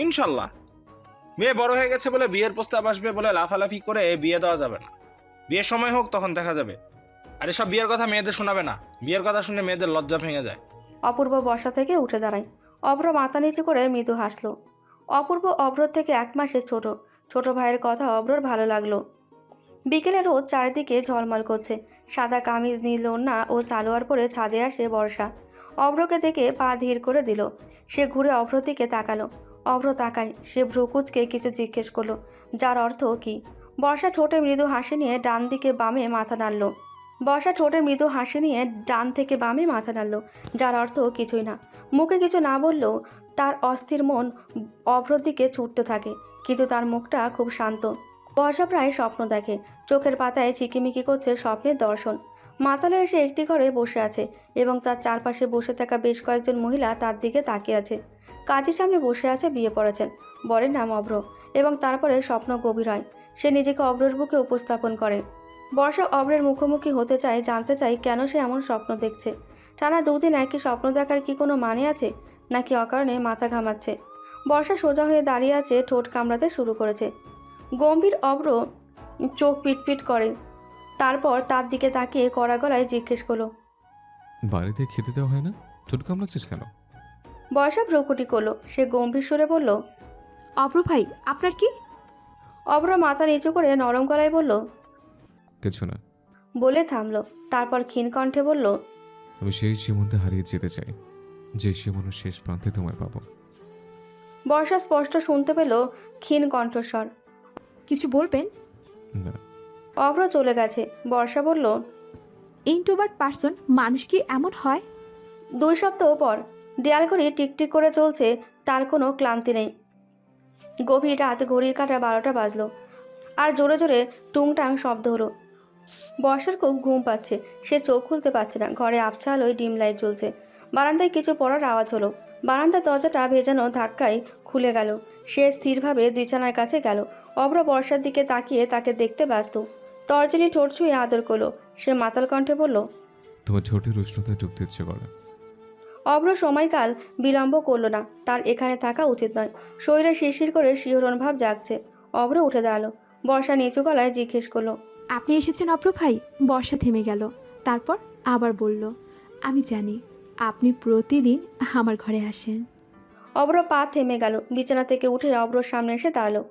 ইনশাল্লাহ। মেয়ে বড় হয়ে গেছে বলে বিয়ের প্রস্তাব আসবে বলে লাফালাফি করে বিয়ে দেওয়া যাবে না। বিয়ের সময় হোক, তখন দেখা যাবে। আর এসব বিয়ের কথা মেয়েদের শোনাবে না, বিয়ের কথা শুনে মেয়েদের লজ্জা ভেঙে যায়। অপূর্ব বর্ষা থেকে উঠে দাঁড়ায়। অভ্র মাথা নিচু করে মৃদু হাসল। অপূর্ব অভ্রর থেকে 1 মাসের ছোট। ছোট ভাইয়ের কথা অভ্রর ভালো লাগলো। বিকেলে রোদ চারিদিকে ঝলমল করছে। সাদা কামিজ, নীল ওড়না ও সালোয়ার পরে ছাদে আসে বর্ষা। অভ্রকে দেখে পা ধীর করে দিল। সে ঘুরে অভ্রর দিকে তাকালো। অভ্র তাকায়। সে ভ্রুকুচকে কিছু জিজ্ঞেস করলো, যার অর্থ কি? বর্ষা ঠোঁটে মৃদু হাসি নিয়ে ডান দিকে বামে মাথা নাড়ল। বর্ষা ঠোঁটে মৃদু হাসি নিয়ে ডান থেকে বামে মাথা নাড়ল, যার অর্থ কিছুই না। মুখে কিছু না বললেও তার অস্থির মন অভ্রর দিকে ছুটতে থাকে, কিন্তু তার মুখটা খুব শান্ত। বর্ষা প্রায় স্বপ্ন দেখে। চোখের পাতায় চিকিমিকি করছে স্বপ্নের দর্শন। মাতালে এসে একটি ঘরে বসে আছে এবং তার চারপাশে বসে থাকা বেশ কয়েকজন মহিলা তার দিকে তাকিয়ে আছে। কাজের সামনে বসে আছে, বিয়ে পড়েছেন। বরের নাম অভ্র এবং তারপরে স্বপ্ন গভীর হয়। সে নিজেকে অভ্রের বুকে উপস্থাপন করে। বর্ষা অভ্রের মুখোমুখি হতে চায়, জানতে চায় কেন সে এমন স্বপ্ন দেখছে। টানা 2 দিন একই স্বপ্ন দেখার কি কোনো মানে আছে, নাকি অকারণে মাথা ঘামাচ্ছে? বর্ষা সোজা হয়ে দাঁড়িয়ে আছে, ঠোঁট কামড়াতে শুরু করেছে। গম্ভীর অভ্র চোখ পিটপিট করে। তারপর তার দিকে তাকিয়ে কড়া গলায় জিজ্ঞেস করলো, বাড়িতে খেতে দেওয়া হয় না? ঠোঁট কামড়াচ্ছিস কেন? বর্ষা ভ্রুকুটি করলো। সে গম্ভীর সুরে বলল, অভ্র ভাই আপনার কি? অভ্র মাথা নিচু করে নরম গলায় বলল, কিছু না। বলে থামলো। তারপর ক্ষীণ কণ্ঠে বলল, আমি সেই সীমান্তে হারিয়ে যেতে চাই, যে সীমানার শেষ প্রান্তে তোমায় পাবো। বর্ষা স্পষ্ট শুনতে পেল ক্ষীণ কণ্ঠস্বর। কিছু বলবেন? না। অভ্র চলে গেছে। বর্ষা বলল, ইন্ট্রোভার্ট পারসন মানুষ কি এমন হয়? 2 সপ্তাহ পর দেয়াল ঘড়ি টিকটিক করে চলছে, তার কোনো ক্লান্তি নেই। গভীর রাত, ঘড়ির কাঁটা 12টা বাজলো। আর জোরে জোরে টুংটাং শব্দ হলো। বর্ষার খুব ঘুম পাচ্ছে। সে চোখ খুলতে পারছে না। ঘরে আবছা আলোয় ডিম লাইট জ্বলছে। বারান্দায় কিছু পড়ার আওয়াজ হলো। বারান্দার দরজাটা ভেজানো ধাক্কায় খুলে গেল। সে স্থিরভাবে বিছানার কাছে গেল। অভ্র বর্ষার দিকে তাকিয়ে তাকে দেখতে ব্যস্ত। তর্জনী ঠোঁট ছুঁয়ে আদর করলো। সে মাতাল কণ্ঠে বলল, তোমার ঠোঁটের উষ্ণতায় ডুবতে ইচ্ছে করে। অব্র সময়কাল বিলম্ব করলো না। তার এখানে থাকা উচিত নয়। শরীরে শিরশির করে শিহরণ ভাব জাগছে। অব্র উঠে দাঁড়ালো। বর্ষা নিচু গলায় জিজ্ঞেস করলো, আপনি এসেছেন অপ্র ভাই? বর্ষা থেমে গেল, তারপর আবার বলল, আমি জানি আপনি প্রতিদিন আমার ঘরে আসেন। অব্র পা থেমে গেল। বিছানা থেকে উঠে অব্রর সামনে এসে দাঁড়ালো।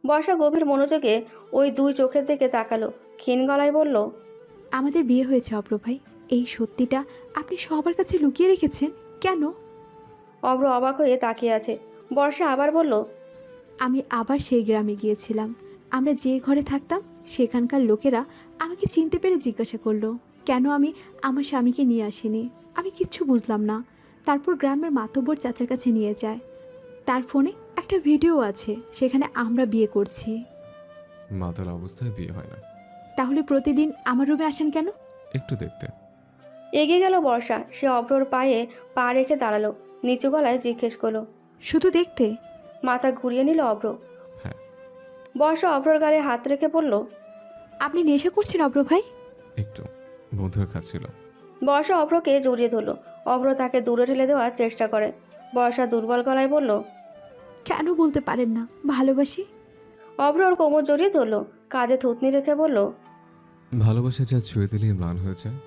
বর্ষা গভীর মনোযোগে ওই দুই চোখের দিকে তাকালো। ক্ষীণ গলায় বলল, আমাদের বিয়ে হয়েছে অপ্র ভাই, এই সত্যিটা আপনি সবার কাছে লুকিয়ে রেখেছেন কেন? অব্র অবাক হয়ে তাকিয়ে আছে। বর্ষা আবার বলল, আমি আবার সেই গ্রামে গিয়েছিলাম। আমরা যে ঘরে থাকতাম সেখানকার লোকেরা আমাকে চিনতে পেরে জিজ্ঞাসা করলো কেন আমি আমার স্বামীকে নিয়ে আসিনি। আমি কিচ্ছু বুঝলাম না। তারপর গ্রামের মাতব্বর চাচার কাছে নিয়ে যায়। তার ফোনে একটা ভিডিও আছে, সেখানে আমরা বিয়ে করছি। মাতাল অবস্থায় বিয়ে হয় না। তাহলে প্রতিদিন আমার রুমে আসেন কেন? একটু দেখতে। এগিয়ে গেল বর্ষা। সে অব্রর পায়ে পা রেখে দাঁড়ালো। নিচু গলায় জিজ্ঞেস করলো, শুধু দেখতে? মাথা ঘুরিয়ে নিল অব্র। হ্যাঁ। বর্ষা অব্রর গালে হাত রেখে বলল, আপনি নেশা করছেন অব্র ভাই? একটু, বন্ধুর খাচ্ছিল। বর্ষা অব্রকে জড়িয়ে ধরলো। অব্র তাকে দূরে ঠেলে দেওয়ার চেষ্টা করে। বর্ষা দুর্বল গলায় বলল, কেন বলতে পারেন না ভালোবাসি? অব্র ওর কোমর জড়িয়ে ধরলো। কাঁধে থুতনি রেখে বলল, ভালোবাসা যা ছুঁয়ে দিলেই ম্লান হয়ে যায়।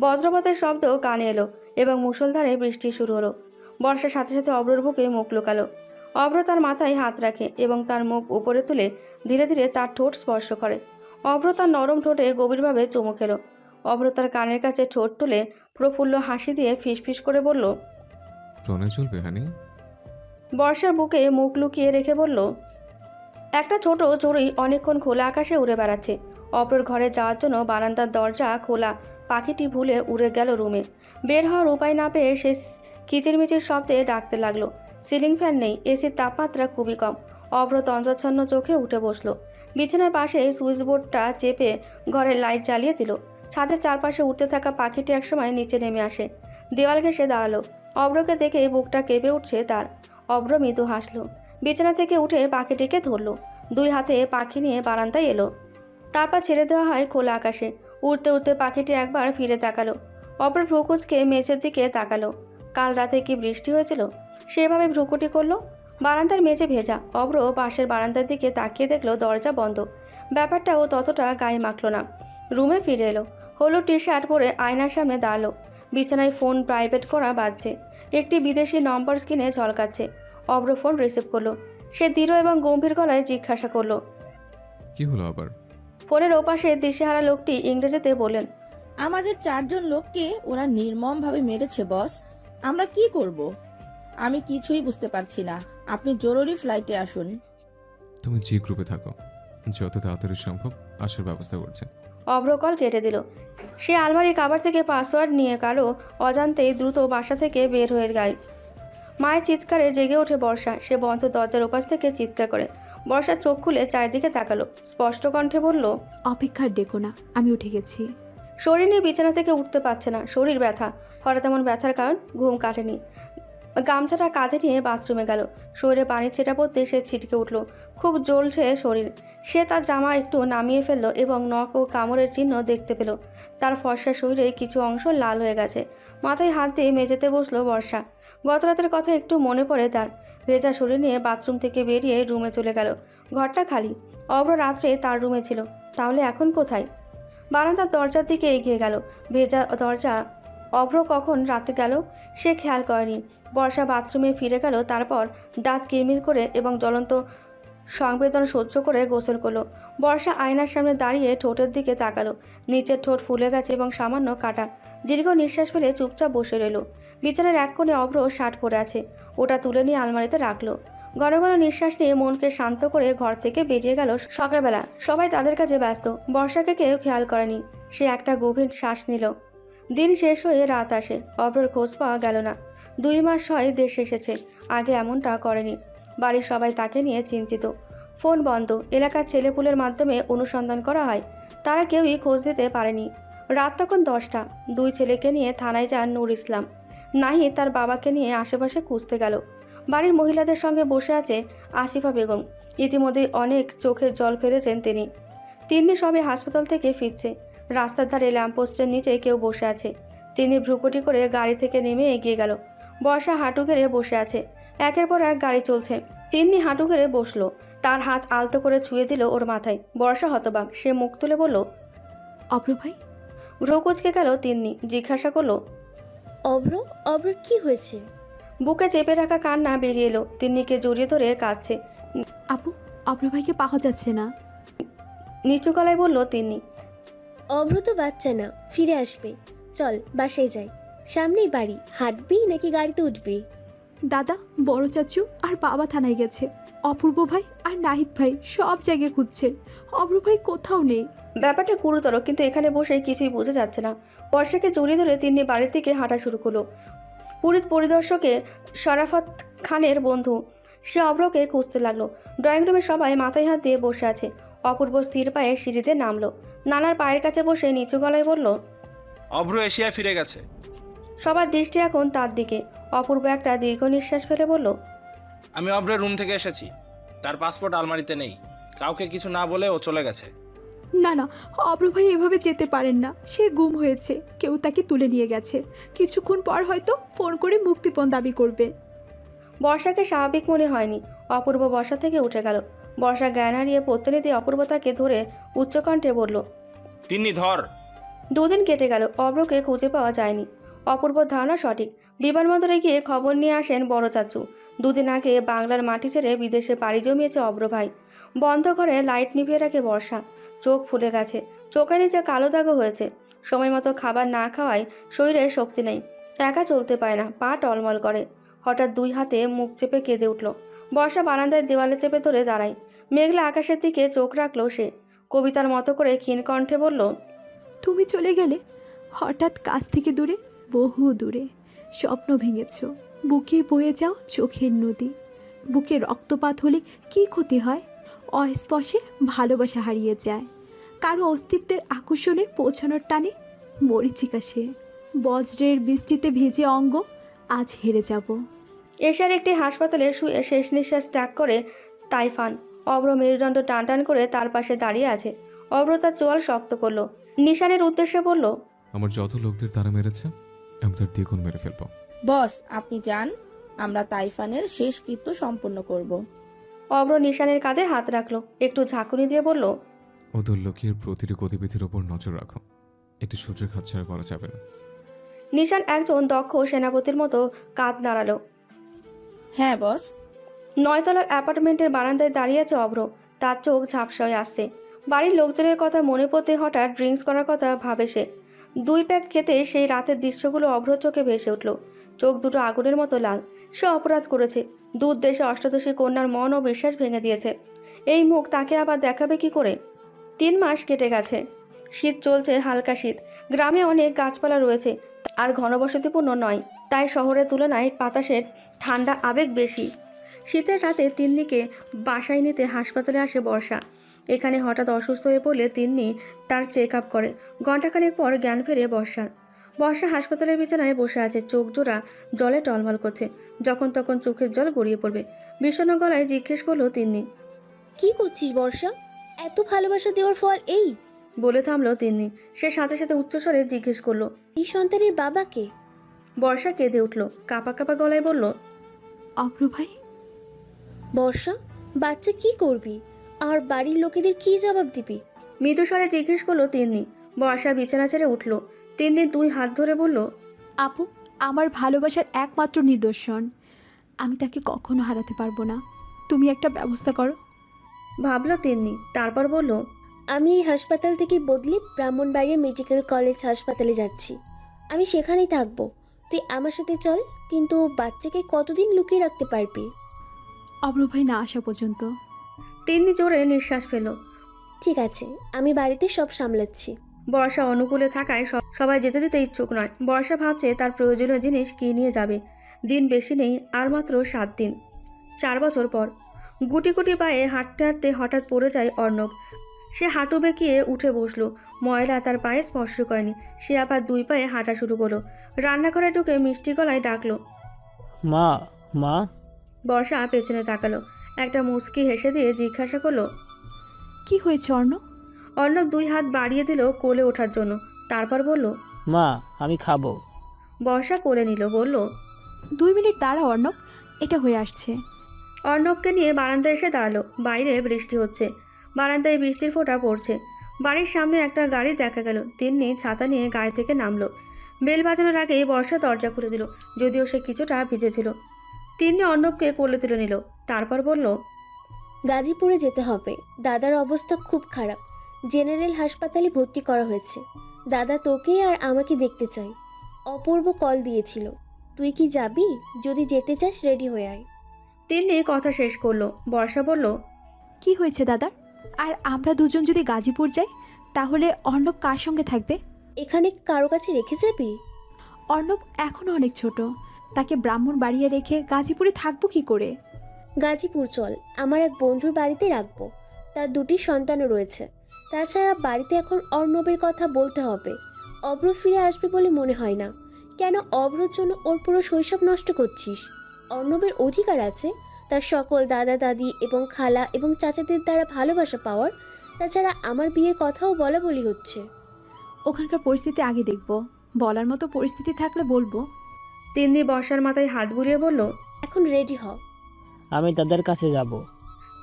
বজ্রপাতের শব্দ কানে এলো এবং মুষলধারে বৃষ্টি শুরু হলো। বর্ষার সাথে সাথে অব্রর বুকে মুখ লুকালো। অব্র তার মাথায় হাত রাখে এবং তার মুখ উপরে তুলে ধীরে ধীরে তার ঠোঁট স্পর্শ করে। অব্র তার নরম ঠোঁটে গভীরভাবে চুমু খেলো। অব্র তার কানের কাছে ঠোঁট তুলে প্রফুল্ল হাসি দিয়ে ফিসফিস করে বলল, প্রণয় চলবে হানি? বর্ষার বুকে মুখ লুকিয়ে রেখে বলল, একটা ছোট চড়ুই অনেকক্ষণ খোলা আকাশে উড়ে বেড়াচ্ছে। অব্রর ঘরে যাওয়ার জন্য বারান্দার দরজা খোলা। পাখিটি ভুলে উড়ে গেল রুমে। বের হওয়ার উপায় না পেয়ে সে কিচিরমিচির শব্দে ডাকতে লাগলো। সিলিং ফ্যান নেই, এসির তাপমাত্রা খুবই কম। অব্র তন্দ্রাচ্ছন্ন চোখে উঠে বসলো। বিছানার পাশে সুইচ বোর্ডটা চেপে ঘরের লাইট জ্বালিয়ে দিল। ছাদের চারপাশে উঠতে থাকা পাখিটি একসময় নিচে নেমে আসে। দেওয়াল ঘেঁষে দাঁড়ালো। অব্রকে দেখে বুকটা কেঁপে উঠছে তার। অব্র মৃদু হাসলো। বিছানা থেকে উঠে পাখিটিকে ধরলো। দুই হাতে পাখি নিয়ে বারান্দায় এলো। তারপর ছেড়ে দেওয়া হয় খোলা আকাশে। উড়তে উড়তে পাখিটি একবার ফিরে তাকালো। অব্র ভ্রুকুচকে মেঝের দিকে তাকালো। কাল রাতে কি বৃষ্টি হয়েছিল? সেভাবে ভ্রুকুটি করলো। বারান্দার মেঝে ভেজা। অব্র পাশের বারান্দার দিকে তাকিয়ে দেখলো দরজা বন্ধ। ব্যাপারটাও ততটা গায়ে মাখলো না। রুমে ফিরে এলো। হলুদ টি শার্ট পরে আয়নার সামনে দাঁড়ালো। বিছানায় ফোন প্রাইভেট করা বাজছে। একটি বিদেশি নম্বর স্ক্রিনে ঝলকাচ্ছে। অব্র ফোন রিসিভ করলো। সে দৃঢ় এবং গম্ভীর গলায় জিজ্ঞাসা করলো, কি হলো আবার? ফোনের ওপাশে দিশেহারা লোকটি ইংরেজিতে বললেন, আমাদের 4 জন লোককে ওরা নির্মমভাবে মেরেছে বস। আমরা কি করব? আমি কিছুই বুঝতে পারছি না। আপনি জরুরি ফ্লাইটে আসুন। তুমি জি গ্রুপে থাকো, যত তাড়াতাড়ি সম্ভব আসার ব্যবস্থা করছে। অব্র কল কেটে দিল। সে আলমারির কাভার থেকে পাসওয়ার্ড নিয়ে কারো অজান্তেই দ্রুত বাসা থেকে বের হয়ে যায়। মায়ের চিৎকারে জেগে ওঠে বর্ষা। সে বন্ধ দরজার ওপাশ থেকে চিৎকার করে। বর্ষা চোখ খুলে চারিদিকে তাকালো। স্পষ্ট কণ্ঠে বলল, অপেক্ষার ডেকো না, আমি উঠে গেছি। শরীর নিয়ে বিছানা থেকে উঠতে পারছে না। শরীর ব্যথা। হঠাৎ এমন ব্যথার কারণ ঘুম কাটেনি। গামছাটা কাঁধে নিয়ে বাথরুমে গেল। শরীরে পানির ছিটা পড়তে সে ছিটকে উঠল। খুব জ্বলছে শরীর। সে তার জামা একটু নামিয়ে ফেলল এবং নখ ও কামড়ের চিহ্ন দেখতে পেল। তার ফর্সা শরীরে কিছু অংশ লাল হয়ে গেছে। মাথায় হাত দিয়ে মেঝেতে বসলো বর্ষা। গত রাতের কথা একটু মনে পড়ে তার। ভেজা শরীর নিয়ে বাথরুম থেকে বেরিয়ে রুমে চলে গেল। ঘরটা খালি। অব্র রাত্রে তার রুমে ছিল। তাহলে এখন কোথায়? বারান্দার দরজার দিকে এগিয়ে গেল। ভেজা দরজা। অব্র কখন রাতে গেল সে খেয়াল করেনি। বর্ষা বাথরুমে ফিরে গেল। তারপর দাঁত কিরমির করে এবং জ্বলন্ত সংবেদন সহ্য করে গোসল করলো। বর্ষা আয়নার সামনে দাঁড়িয়ে ঠোঁটের দিকে তাকালো। নিচের ঠোঁট ফুলে গেছে এবং সামান্য কাটা। দীর্ঘ নিঃশ্বাস ফেলে চুপচাপ বসে রইল। বিছানার এক কোণে অব্র শার্ট পরে আছে। ওটা তুলে নিয়ে আলমারিতে রাখলো। ঘন ঘন নিঃশ্বাস নিয়ে মনকে শান্ত করে ঘর থেকে বেরিয়ে গেল। সকালবেলা সবাই তাদের কাছে ব্যস্ত। বর্ষাকে কেউ খেয়াল করেনি। সে একটা গভীর শ্বাস নিল। দিন শেষ হয়ে রাত আসে। অব্রর খোঁজ পাওয়া গেল না। 2 মাস হয় দেশে এসেছে। আগে এমনটা করেনি। বাড়ির সবাই তাকে নিয়ে চিন্তিত। ফোন বন্ধ। এলাকার ছেলেপুলের মাধ্যমে অনুসন্ধান করা হয়। তারা কেউই খোঁজ দিতে পারেনি। রাত তখন 10টা। 2 ছেলেকে নিয়ে থানায় যান নূর ইসলাম। নাহিদ তার বাবাকে নিয়ে আশেপাশে খুঁজতে গেল। বাড়ির মহিলাদের সঙ্গে বসে আছে আসিফা বেগম। ইতিমধ্যেই অনেক চোখের জল ফেলেছেন তিনি। তিন্নি সবে হাসপাতাল থেকে ফিরছে। রাস্তার ধারে ল্যাম্পপোস্টের নিচে কেউ বসে আছে। তিনি ভ্রুকুটি করে গাড়ি থেকে নেমে এগিয়ে গেল। বর্ষা হাঁটু গেড়ে বসে আছে। একের পর এক গাড়ি চলছে। তিন্নি হাঁটু গেড়ে বসলো। তার হাত আলতো করে ছুঁয়ে দিল ওর মাথায়। বর্ষা হতবাক। সে মুখ তুলে বলল, অভ্র ভাই। ভ্রু কুচকে গেল তিন্নি। জিজ্ঞাসা করলো, অব্র কি হয়েছে? বুকে চেপে রাখা কান্না বেরিয়ে এলো। তিন্নিকে জড়িয়ে ধরে কাঁদছে। আপু, অভ্র ভাইকে পাওয়া যাচ্ছে না। নিচু গলায় বলল তিন্নি। অব্র তো বাচ্চা না, ফিরে আসবে। চল বাসায় যাই, সামনেই বাড়ি। হাঁটবি নাকি গাড়িতে উঠবি? দাদা, বড় চাচু আর বাবা থানায় গেছে। অপূর্ব ভাই আর নাহিদ ভাই সব জায়গায় খুঁজছেন। অভ্র ভাই কোথাও নেই। ব্যাপারটা গুরুতর, কিন্তু এখানে বসে কিছুই বোঝা যাচ্ছে না। বর্ষাকে জড়িয়ে ধরে তিন্নি বাড়ির থেকে হাঁটা শুরু করলো। পুরীর পরিদর্শকে শরাফত খানের বন্ধু, সে অভ্রকে খুঁজতে লাগলো। ড্রয়িং রুমে সবাই মাথায় হাত দিয়ে বসে আছে। অপূর্ব স্থির পায়ে সিঁড়িতে নামলো। নানার পায়ের কাছে বসে নিচু গলায় বলল, অভ্র এশিয়া ফিরে গেছে। সবার দৃষ্টি এখন তার দিকে। অপূর্ব একটা দীর্ঘ নিঃশ্বাস ফেলে বলল, আমি অভ্রের রুম থেকে এসেছি। তার পাসপোর্ট আলমারিতে নেই। কাউকে কিছু না বলে ও চলে গেছে। না না, অভ্র ভাই এভাবে যেতে পারেন না। সে গুম হয়েছে, কেউ তাকে তুলে নিয়ে গেছে। কিছুক্ষণ পর হয়তো ফোন করে মুক্তিপণ দাবি করবে। বর্ষাকে স্বাভাবিক মনে হয়নি। অপূর্ব বর্ষা থেকে উঠে গেল। বর্ষা জ্ঞান হারিয়ে পত্তনি দিয়ে অপূর্বতাকে ধরে উচ্চকণ্ঠে বলল, তিন্নি ধর। দুদিন কেটে গেল, অভ্রকে খুঁজে পাওয়া যায়নি। অপূর্ব ধারণা সঠিক। বিমানবন্দরে গিয়ে খবর নিয়ে আসেন বড় চাচু। দুদিন আগে বাংলার মাটি ছেড়ে বিদেশে পাড়ি জমিয়েছে অভ্র ভাই। বন্ধ ঘরে লাইট নিভিয়ে রাখে বর্ষা। চোখ ফুলে গেছে, চোখের নিচে কালো দাগও হয়েছে। সময় মতো খাবার না খাওয়ায় শরীরে শক্তি নেই। একা চলতে পারে না, পা টলমল করে। হঠাৎ দুই হাতে মুখ চেপে কেঁদে উঠল। বর্ষা বারান্দায় দেওয়ালে চেপে ধরে দাঁড়ায়। মেঘলা আকাশের দিকে চোখ রাখলো সে। কবিতার মতো করে ক্ষীণ কণ্ঠে বলল, তুমি চলে গেলে হঠাৎ কাছ থেকে দূরে, বহু দূরে। স্বপ্ন ভেঙেছ, বুকে বয়ে যাও চোখের নদী। বুকে রক্তপাত হলে কি ক্ষতি হয়? অস্পর্শে ভালোবাসা হারিয়ে যায়। কারো অস্তিত্বের আকর্ষণে পৌঁছানোর টানে মরিচিকা সে। বজ্রের বৃষ্টিতে ভেজে অঙ্গ, আজ হেরে যাব। এশিয়ার একটি হাসপাতালে শুয়ে শেষ নিঃশ্বাস ত্যাগ করে তাইফান। অভ্র মেরুদণ্ড টান টান করে তার পাশে দাঁড়িয়ে আছে। অভ্র তার চোয়াল শক্ত করলো। নিশানের উদ্দেশ্যে বলল, আমার যত লোকদের তারা মেরেছে আমি তার দ্বিগুণ মেরে ফেলবো। বস, আপনি যান, আমরা তাইফানের শেষ কৃত্য সম্পন্ন করব। অভ্র নিশানের কাঁধে হাত রাখলো। একটু ঝাঁকুনি দিয়ে বলল, ওদের লোকের প্রতিটি গতিবিধির ওপর নজর রাখো। এটি সুযোগ হাতছাড়া করা যাবে না। নিশান একজন দক্ষ সেনাপতির মতো কাঁধ নাড়ালো। হ্যাঁ বস। 9 তলার অ্যাপার্টমেন্টের বারান্দায় দাঁড়িয়ে আছে অভ্র। তার চোখ ঝাপসা হয়ে আসছে। বাড়ির লোকজনের কথা মনে পড়তে হঠাৎ ড্রিঙ্কস করার কথা ভাবে সে। 2 প্যাক খেতে সেই রাতের দৃশ্যগুলো অভ্র চোখে ভেসে উঠল। চোখ দুটো আগুনের মতো লাল। সে অপরাধ করেছে। দূর দেশে অষ্টাদশী কন্যার মন ও বিশ্বাস ভেঙে দিয়েছে। এই মুখ তাকে আবার দেখাবে কি করে? 3 মাস কেটে গেছে। শীত চলছে, হালকা শীত। গ্রামে অনেক গাছপালা রয়েছে আর ঘনবসতিপূর্ণ নয়, তাই শহরের তুলনায় বাতাসের ঠান্ডা আবেগ বেশি। শীতের রাতে তিন্নিকে বাসায় নিতে হাসপাতালে আসে বর্ষা। এখানে হঠাৎ অসুস্থ হয়ে পড়লে তিন্নি তার চেক আপ করে। ঘণ্টাখানেক পর জ্ঞান ফেরে বর্ষার। বর্ষা হাসপাতালের বিছানায় বসে আছে, চোখ জোড়া জলে টলমল করছে। যখন তখন চোখের জল গড়িয়ে পড়বে। বিষণ্ণ গলায় জিজ্ঞেস করলো তিন্নি, কি করছিস বর্ষা? এত ভালোবাসা দেওয়ার ফল এই? বলে থামলো তিন্নি। সে সাথে সাথে উচ্চস্বরে জিজ্ঞেস করলো, এই সন্তানের বাবাকে? বর্ষা কেঁদে উঠল। কাঁপা কাঁপা গলায় বলল, অভ্র ভাই। বর্ষা, বাচ্চা কি করবি? আর বাড়ির লোকেদের কি জবাব দিবি? মৃদুস্বরে জিজ্ঞেস করলো তিন্নি। বর্ষা বিছানা ছেড়ে উঠল। তিন্নি 2 হাত ধরে বলল, আপু, আমার ভালোবাসার একমাত্র নিদর্শন। আমি তাকে কখনো হারাতে পারবো না। তুমি একটা ব্যবস্থা করো। ভাবলো তিন্নি, তারপর বলল, আমি এই হাসপাতাল থেকে বদলে ব্রাহ্মণবাড়িয়া মেডিকেল কলেজ হাসপাতালে যাচ্ছি। আমি সেখানেই থাকবো। তুই আমার সাথে চল। কিন্তু বাচ্চাকে কতদিন লুকিয়ে রাখতে পারবি? অভ্র ভাই না আসা পর্যন্ত। তিন্নি জোরে নিঃশ্বাস ফেল। ঠিক আছে, আমি বাড়িতে সব সামলাচ্ছি। বর্ষা অনুকূলে থাকায় সবাই যেতে দিতে ইচ্ছুক নয়। বর্ষা ভাবছে তার প্রয়োজনীয় জিনিস কী নিয়ে যাবে। দিন বেশি নেই, আর মাত্র 7 দিন। 4 বছর পর। গুটি গুটি পায়ে হাঁটতে হাঁটতে হঠাৎ পড়ে যায় অর্ণব। সে হাঁটু বেঁকিয়ে উঠে বসলো। ময়লা তার পায়ে স্পর্শ করেনি। সে আবার 2 পায়ে হাঁটা শুরু করলো। রান্নাঘরে ঢুকে মিষ্টি গলায় ডাকলো, মা, মা। বর্ষা পেছনে তাকালো। একটা মুচকি হেসে দিয়ে জিজ্ঞাসা করলো, কি হয়েছে অর্ণব? অর্ণব 2 হাত বাড়িয়ে দিল কোলে ওঠার জন্য। তারপর বলল, মা আমি খাবো। বর্ষা করে নিল, বলল, 2 মিনিট দাঁড়া অর্ণব, এটা হয়ে আসছে। অর্ণবকে নিয়ে বারান্দায় এসে দাঁড়ালো। বাইরে বৃষ্টি হচ্ছে, বারান্দায় বৃষ্টির ফোঁটা পড়ছে। বাড়ির সামনে একটা গাড়ি দেখা গেল। তিন্নি ছাতা নিয়ে গাড়ি থেকে নামলো। বেল বাজানোর আগেই বর্ষা দরজা খুলে দিল, যদিও সে কিছুটা ভিজেছিল। তিন্নি অর্ণবকে কোলে তুলে নিল, তারপর বলল, গাজীপুরে যেতে হবে। দাদার অবস্থা খুব খারাপ, জেনারেল হাসপাতালে ভর্তি করা হয়েছে। দাদা তোকে আর আমাকে দেখতে চাই। অপূর্ব কল দিয়েছিল। তুই কি যাবি? যদি যেতে চাস রেডি হয়ে আয়। তিন্নি কথা শেষ করলো। বর্ষা বলল, কি হয়েছে দাদার? আর আমরা দুজন যদি গাজীপুর যাই তাহলে অর্ণব কার সঙ্গে থাকবে? এখানে কারো কাছে রেখে যাবি? অর্ণব এখনও অনেক ছোট, তাকে ব্রাহ্মণ বাড়িয়ে রেখে গাজীপুরে থাকবো কি করে? গাজীপুর চল, আমার এক বন্ধুর বাড়িতে রাখবো। তার 2টি সন্তানও রয়েছে। তাছাড়া বাড়িতে এখন অর্ণবের কথা বলতে হবে। অভ্র ফিরে আসবে বলে মনে হয় না। কেন অভ্রর জন্য ওর পুরো শৈশব নষ্ট করছিস? অর্ণবের অধিকার আছে তার সকল দাদা দাদি এবং খালা এবং চাচাদের দ্বারা ভালোবাসা পাওয়ার। তাছাড়া আমার বিয়ের কথাও বলা বলি হচ্ছে। ওখানকার পরিস্থিতি আগে দেখব, বলার মতো পরিস্থিতি থাকলে বলবো। তিন্নি বর্ষার মাথায় হাত বুলিয়ে বলল, এখন রেডি হ। আমি তাদের কাছে যাব।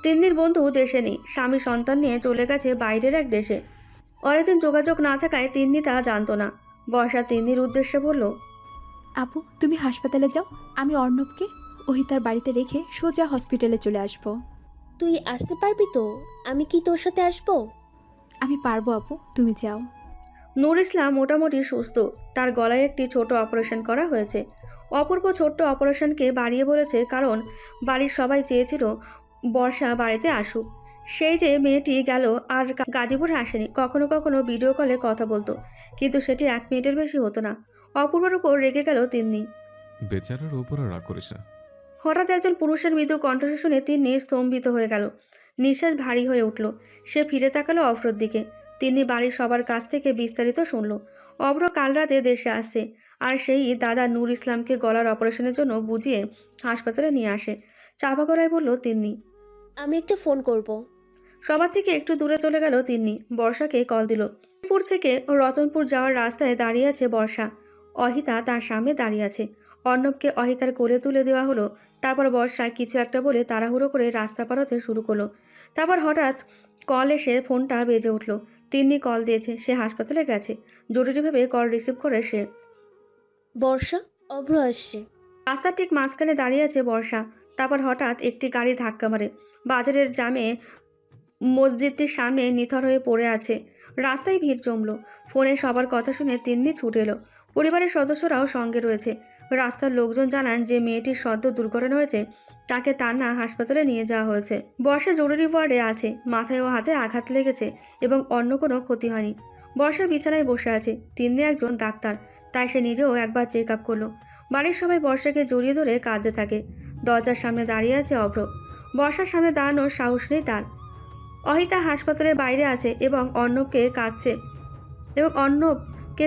তিন্নির বন্ধু দেশে নেই, স্বামী সন্তান নিয়ে চলে গেছে বাইরের এক দেশে। অনেকদিন যোগাযোগ না থাকায় তিন্নি তা জানতো না। বর্ষা তিন্নির উদ্দেশ্যে বলল, আপু তুমি হাসপাতালে যাও, আমি অর্ণবকে ওহিতার বাড়িতে রেখে সোজা হসপিটালে চলে আসব। তুই আসতে পারবি তো? আমি কি তোর সাথে আসবো? আমি পারবো আপু, তুমি যাও। নূর ইসলাম মোটামুটি সুস্থ। তার গলায় একটি ছোট অপারেশন করা হয়েছে। অপূর্ব ছোট্ট অপারেশনকে বাড়িয়ে বলেছে, কারণ বাড়ির সবাই চেয়েছিল বর্ষা বাড়িতে আসুক। সেই যে মেয়েটি গেল আর গাজীপুরে আসেনি। কখনো কখনো ভিডিও কলে কথা বলতো, কিন্তু সেটি 1 মিনিটের বেশি হতো না। অপূর্বর উপর রেগে গেল তিন্নি। বেচারার ওপর আর রাগ করিস না। হঠাৎ একজন পুরুষের মৃদু কণ্ঠস্বর শুনে তিন্নি স্তম্ভিত হয়ে গেল। নিঃশ্বাস ভারী হয়ে উঠল। সে ফিরে তাকালো অভ্রর দিকে। তিনি বাড়ির সবার কাছ থেকে বিস্তারিত শুনল। অভ্র কাল রাতে দেশে আসছে, আর সেই দাদা নূর ইসলামকে গলার অপারেশনের জন্য বুঝিয়ে হাসপাতালে নিয়ে আসে। চাপা গলায় বলল তিন্নি, আমি একটা ফোন করব। সবার থেকে একটু দূরে চলে গেল তিন্নি। বর্ষাকে কল দিল। পুর থেকে রতনপুর যাওয়ার রাস্তায় দাঁড়িয়ে আছে বর্ষা। অহিতা তার সামনে দাঁড়িয়ে আছে। অর্ণবকে অহিতার কোলে তুলে দেওয়া হলো। তারপর বর্ষা কিছু একটা বলে তাড়াহুড়ো করে রাস্তা পার হতে শুরু করলো। তারপর হঠাৎ কল এসে ফোনটা বেজে উঠল। তিন্নি কল দিয়েছে, সে হাসপাতালে গেছে। জরুরি ভেবে কল রিসিভ করে সে। বর্ষা, অভ্র আসছে। রাস্তার ঠিক মাঝখানে দাঁড়িয়ে আছে বর্ষা। তারপর হঠাৎ একটি গাড়ি ধাক্কা মারে। বাজারের জামে মসজিদটির সামনে নিথর হয়ে পড়ে আছে। রাস্তায় ভিড় জমলো। ফোনে সবার কথা শুনে তিন্নি ছুটে এলো। পরিবারের সদস্যরাও সঙ্গে রয়েছে। রাস্তার লোকজন জানান যে মেয়েটির সদ্য দুর্ঘটনা হয়েছে, তাকে টানা হাসপাতালে নিয়ে যাওয়া হয়েছে। বর্ষা জরুরি ওয়ার্ডে আছে। মাথায় ও হাতে আঘাত লেগেছে এবং অন্য কোনো ক্ষতি হয়নি। বর্ষা বিছানায় বসে আছে। তিন্নি একজন ডাক্তার, তাই সে নিজেও একবার চেক আপ করলো। বাড়ির সবাই বর্ষাকে জড়িয়ে ধরে কাঁদতে থাকে। দরজার সামনে দাঁড়িয়ে আছে অভ্র। বর্ষার সামনে দাঁড়ানোর সাহস নেই তার। অহিতা হাসপাতালের বাইরে আছে এবং অর্ণবকে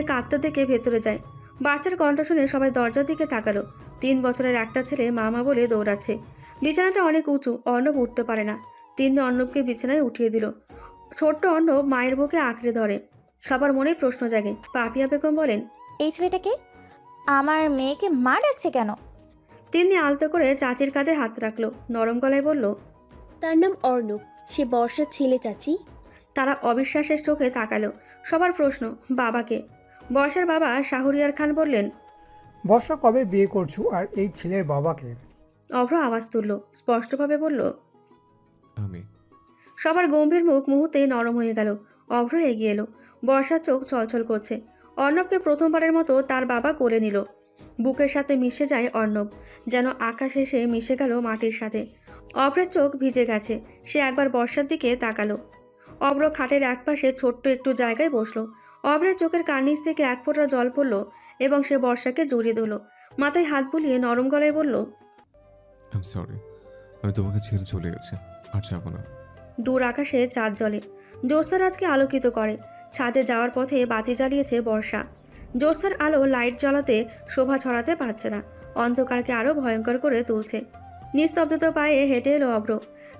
কাঁদতে দেখে ভেতরে যায়। বাচ্চার কণ্ঠ শুনে সবাই দরজার দিকে তাকালো। 3 বছরের একটা ছেলে মামা বলে দৌড়াচ্ছে। বিছানাটা অনেক উঁচু, অর্ণব উঠতে পারে না। তিন্নি অর্ণবকে বিছানায় উঠিয়ে দিল। ছোট্ট অর্ণব মায়ের বুকে আঁকড়ে ধরে। সবার মনেই প্রশ্ন জাগে। পাপিয়া বেগম বলেন, এই ছেলেটাকে আমার মেয়েকে মা ডাকছে কেন? তিন্নি আলতো করে চাচির কাঁধে হাত রাখলো। নরম গলায় বলল, তার নাম অর্ণব, সে বর্ষার ছেলে চাচি। তারা অবিশ্বাসের চোখে তাকালো। সবার প্রশ্ন, বাবাকে? বর্ষার বাবা শাহরিয়ার খান বললেন, বর্ষা কবে বিয়ে করছো আর এই ছেলের বাবাকে? অভ্র আওয়াজ তুলল, স্পষ্টভাবে বলল, আমি। সবার গম্ভীর মুখ মুহূর্তেই নরম হয়ে গেল। অভ্র এগিয়ে এলো। বর্ষার চোখ ছলছল করছে। অর্ণবকে প্রথমবারের মতো তার বাবা কোলে নিল। বুকের সাথে মিশে যায় অর্ণব, যেন আকাশ এসে মিশে গেল মাটির সাথে। অভ্রের চোখ ভিজে গেছে। সে একবার বর্ষার দিকে তাকালো। অভ্র খাটের একপাশে ছোট্ট একটু জায়গায় বসলো। অভ্রের চোখের কার্নিশ থেকে 1 ফোঁটা জল পড়ল এবং সে বর্ষাকে জড়িয়ে ধরল। মাথায় হাত বুলিয়ে নরম গলায় বলল, আই এম সরি, আমি তোমাকে ছেড়ে চলে গেছি, আর যাবো না। দূর আকাশে চাঁদ জ্বলে, জ্যোৎস্না রাতকে আলোকিত করে। ছাদে যাওয়ার পথে বাতি জ্বালিয়েছে বর্ষা। জ্যোৎস্নার আলো লাইট জ্বালাতে শোভা ছড়াতে পারছে না, অন্ধকারকে আরও ভয়ঙ্কর করে তুলছে। নিস্তব্ধত পায়ে হেঁটে এলো অভ্র।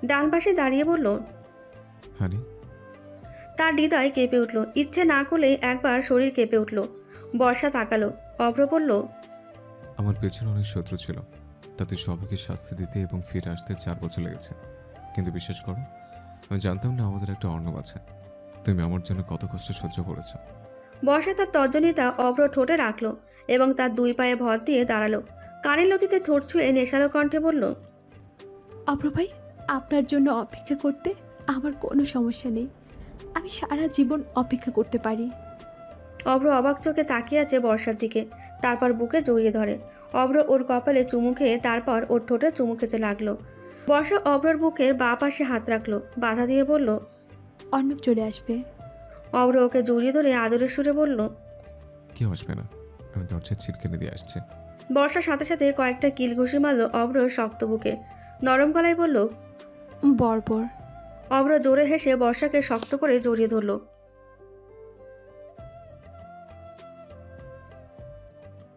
ডান পাশে দাঁড়িয়ে বলল, হানি। তার হৃদয় কেঁপে উঠল। ইচ্ছে না করলেই একবার শরীর কেঁপে উঠল। বর্ষা তাকালো। অভ্র বলল, আমার পেছনে অনেক শত্রু ছিল, তাতে সবাইকে শাস্তি দিতে এবং ফিরে আসতে 4 বছর লেগেছে। কিন্তু বিশ্বাস করো, আমি জানতাম না আমাদের একটা অর্ণব আছে। তুমি আমার জন্য কত কষ্ট সহ্য করেছো। বর্ষা তার তর্জনীটা অভ্র ঠোঁটে রাখলো এবং তার 2 পায়ে ভর দিয়ে দাঁড়ালো। কানের লতিতে ঠোঁট ছুঁয়ে নেশালো কণ্ঠে বলল, অভ্র ভাই, আপনার জন্য অপেক্ষা করতে আমার কোনো সমস্যা নেই। আমি সারা জীবন অপেক্ষা করতে পারি। অভ্র অবাক চোখে তাকিয়ে আছে বর্ষার দিকে, তারপর বুকে জড়িয়ে ধরে। অভ্র ওর কপালে চুমু খেয়ে তারপর ওর ঠোঁটে চুমু খেতে লাগলো। বর্ষা অভ্রর বুকের বাঁ পাশে হাত রাখলো, বাধা দিয়ে বলল, অর্ণব চলে আসবে। অভ্র ওকে জড়িয়ে ধরে আদরের সুরে বলল, কেউ আসবে না, আমি দরজায় ছিটকেনে দিয়ে আসছি। বর্ষার সাথে সাথে কয়েকটা কিল ঘুষি মারল অভ্রর শক্ত বুকে। নরম গলায় বলল, বর্বর। অভ্র জোরে হেসে বর্ষাকে শক্ত করে জড়িয়ে ধরল।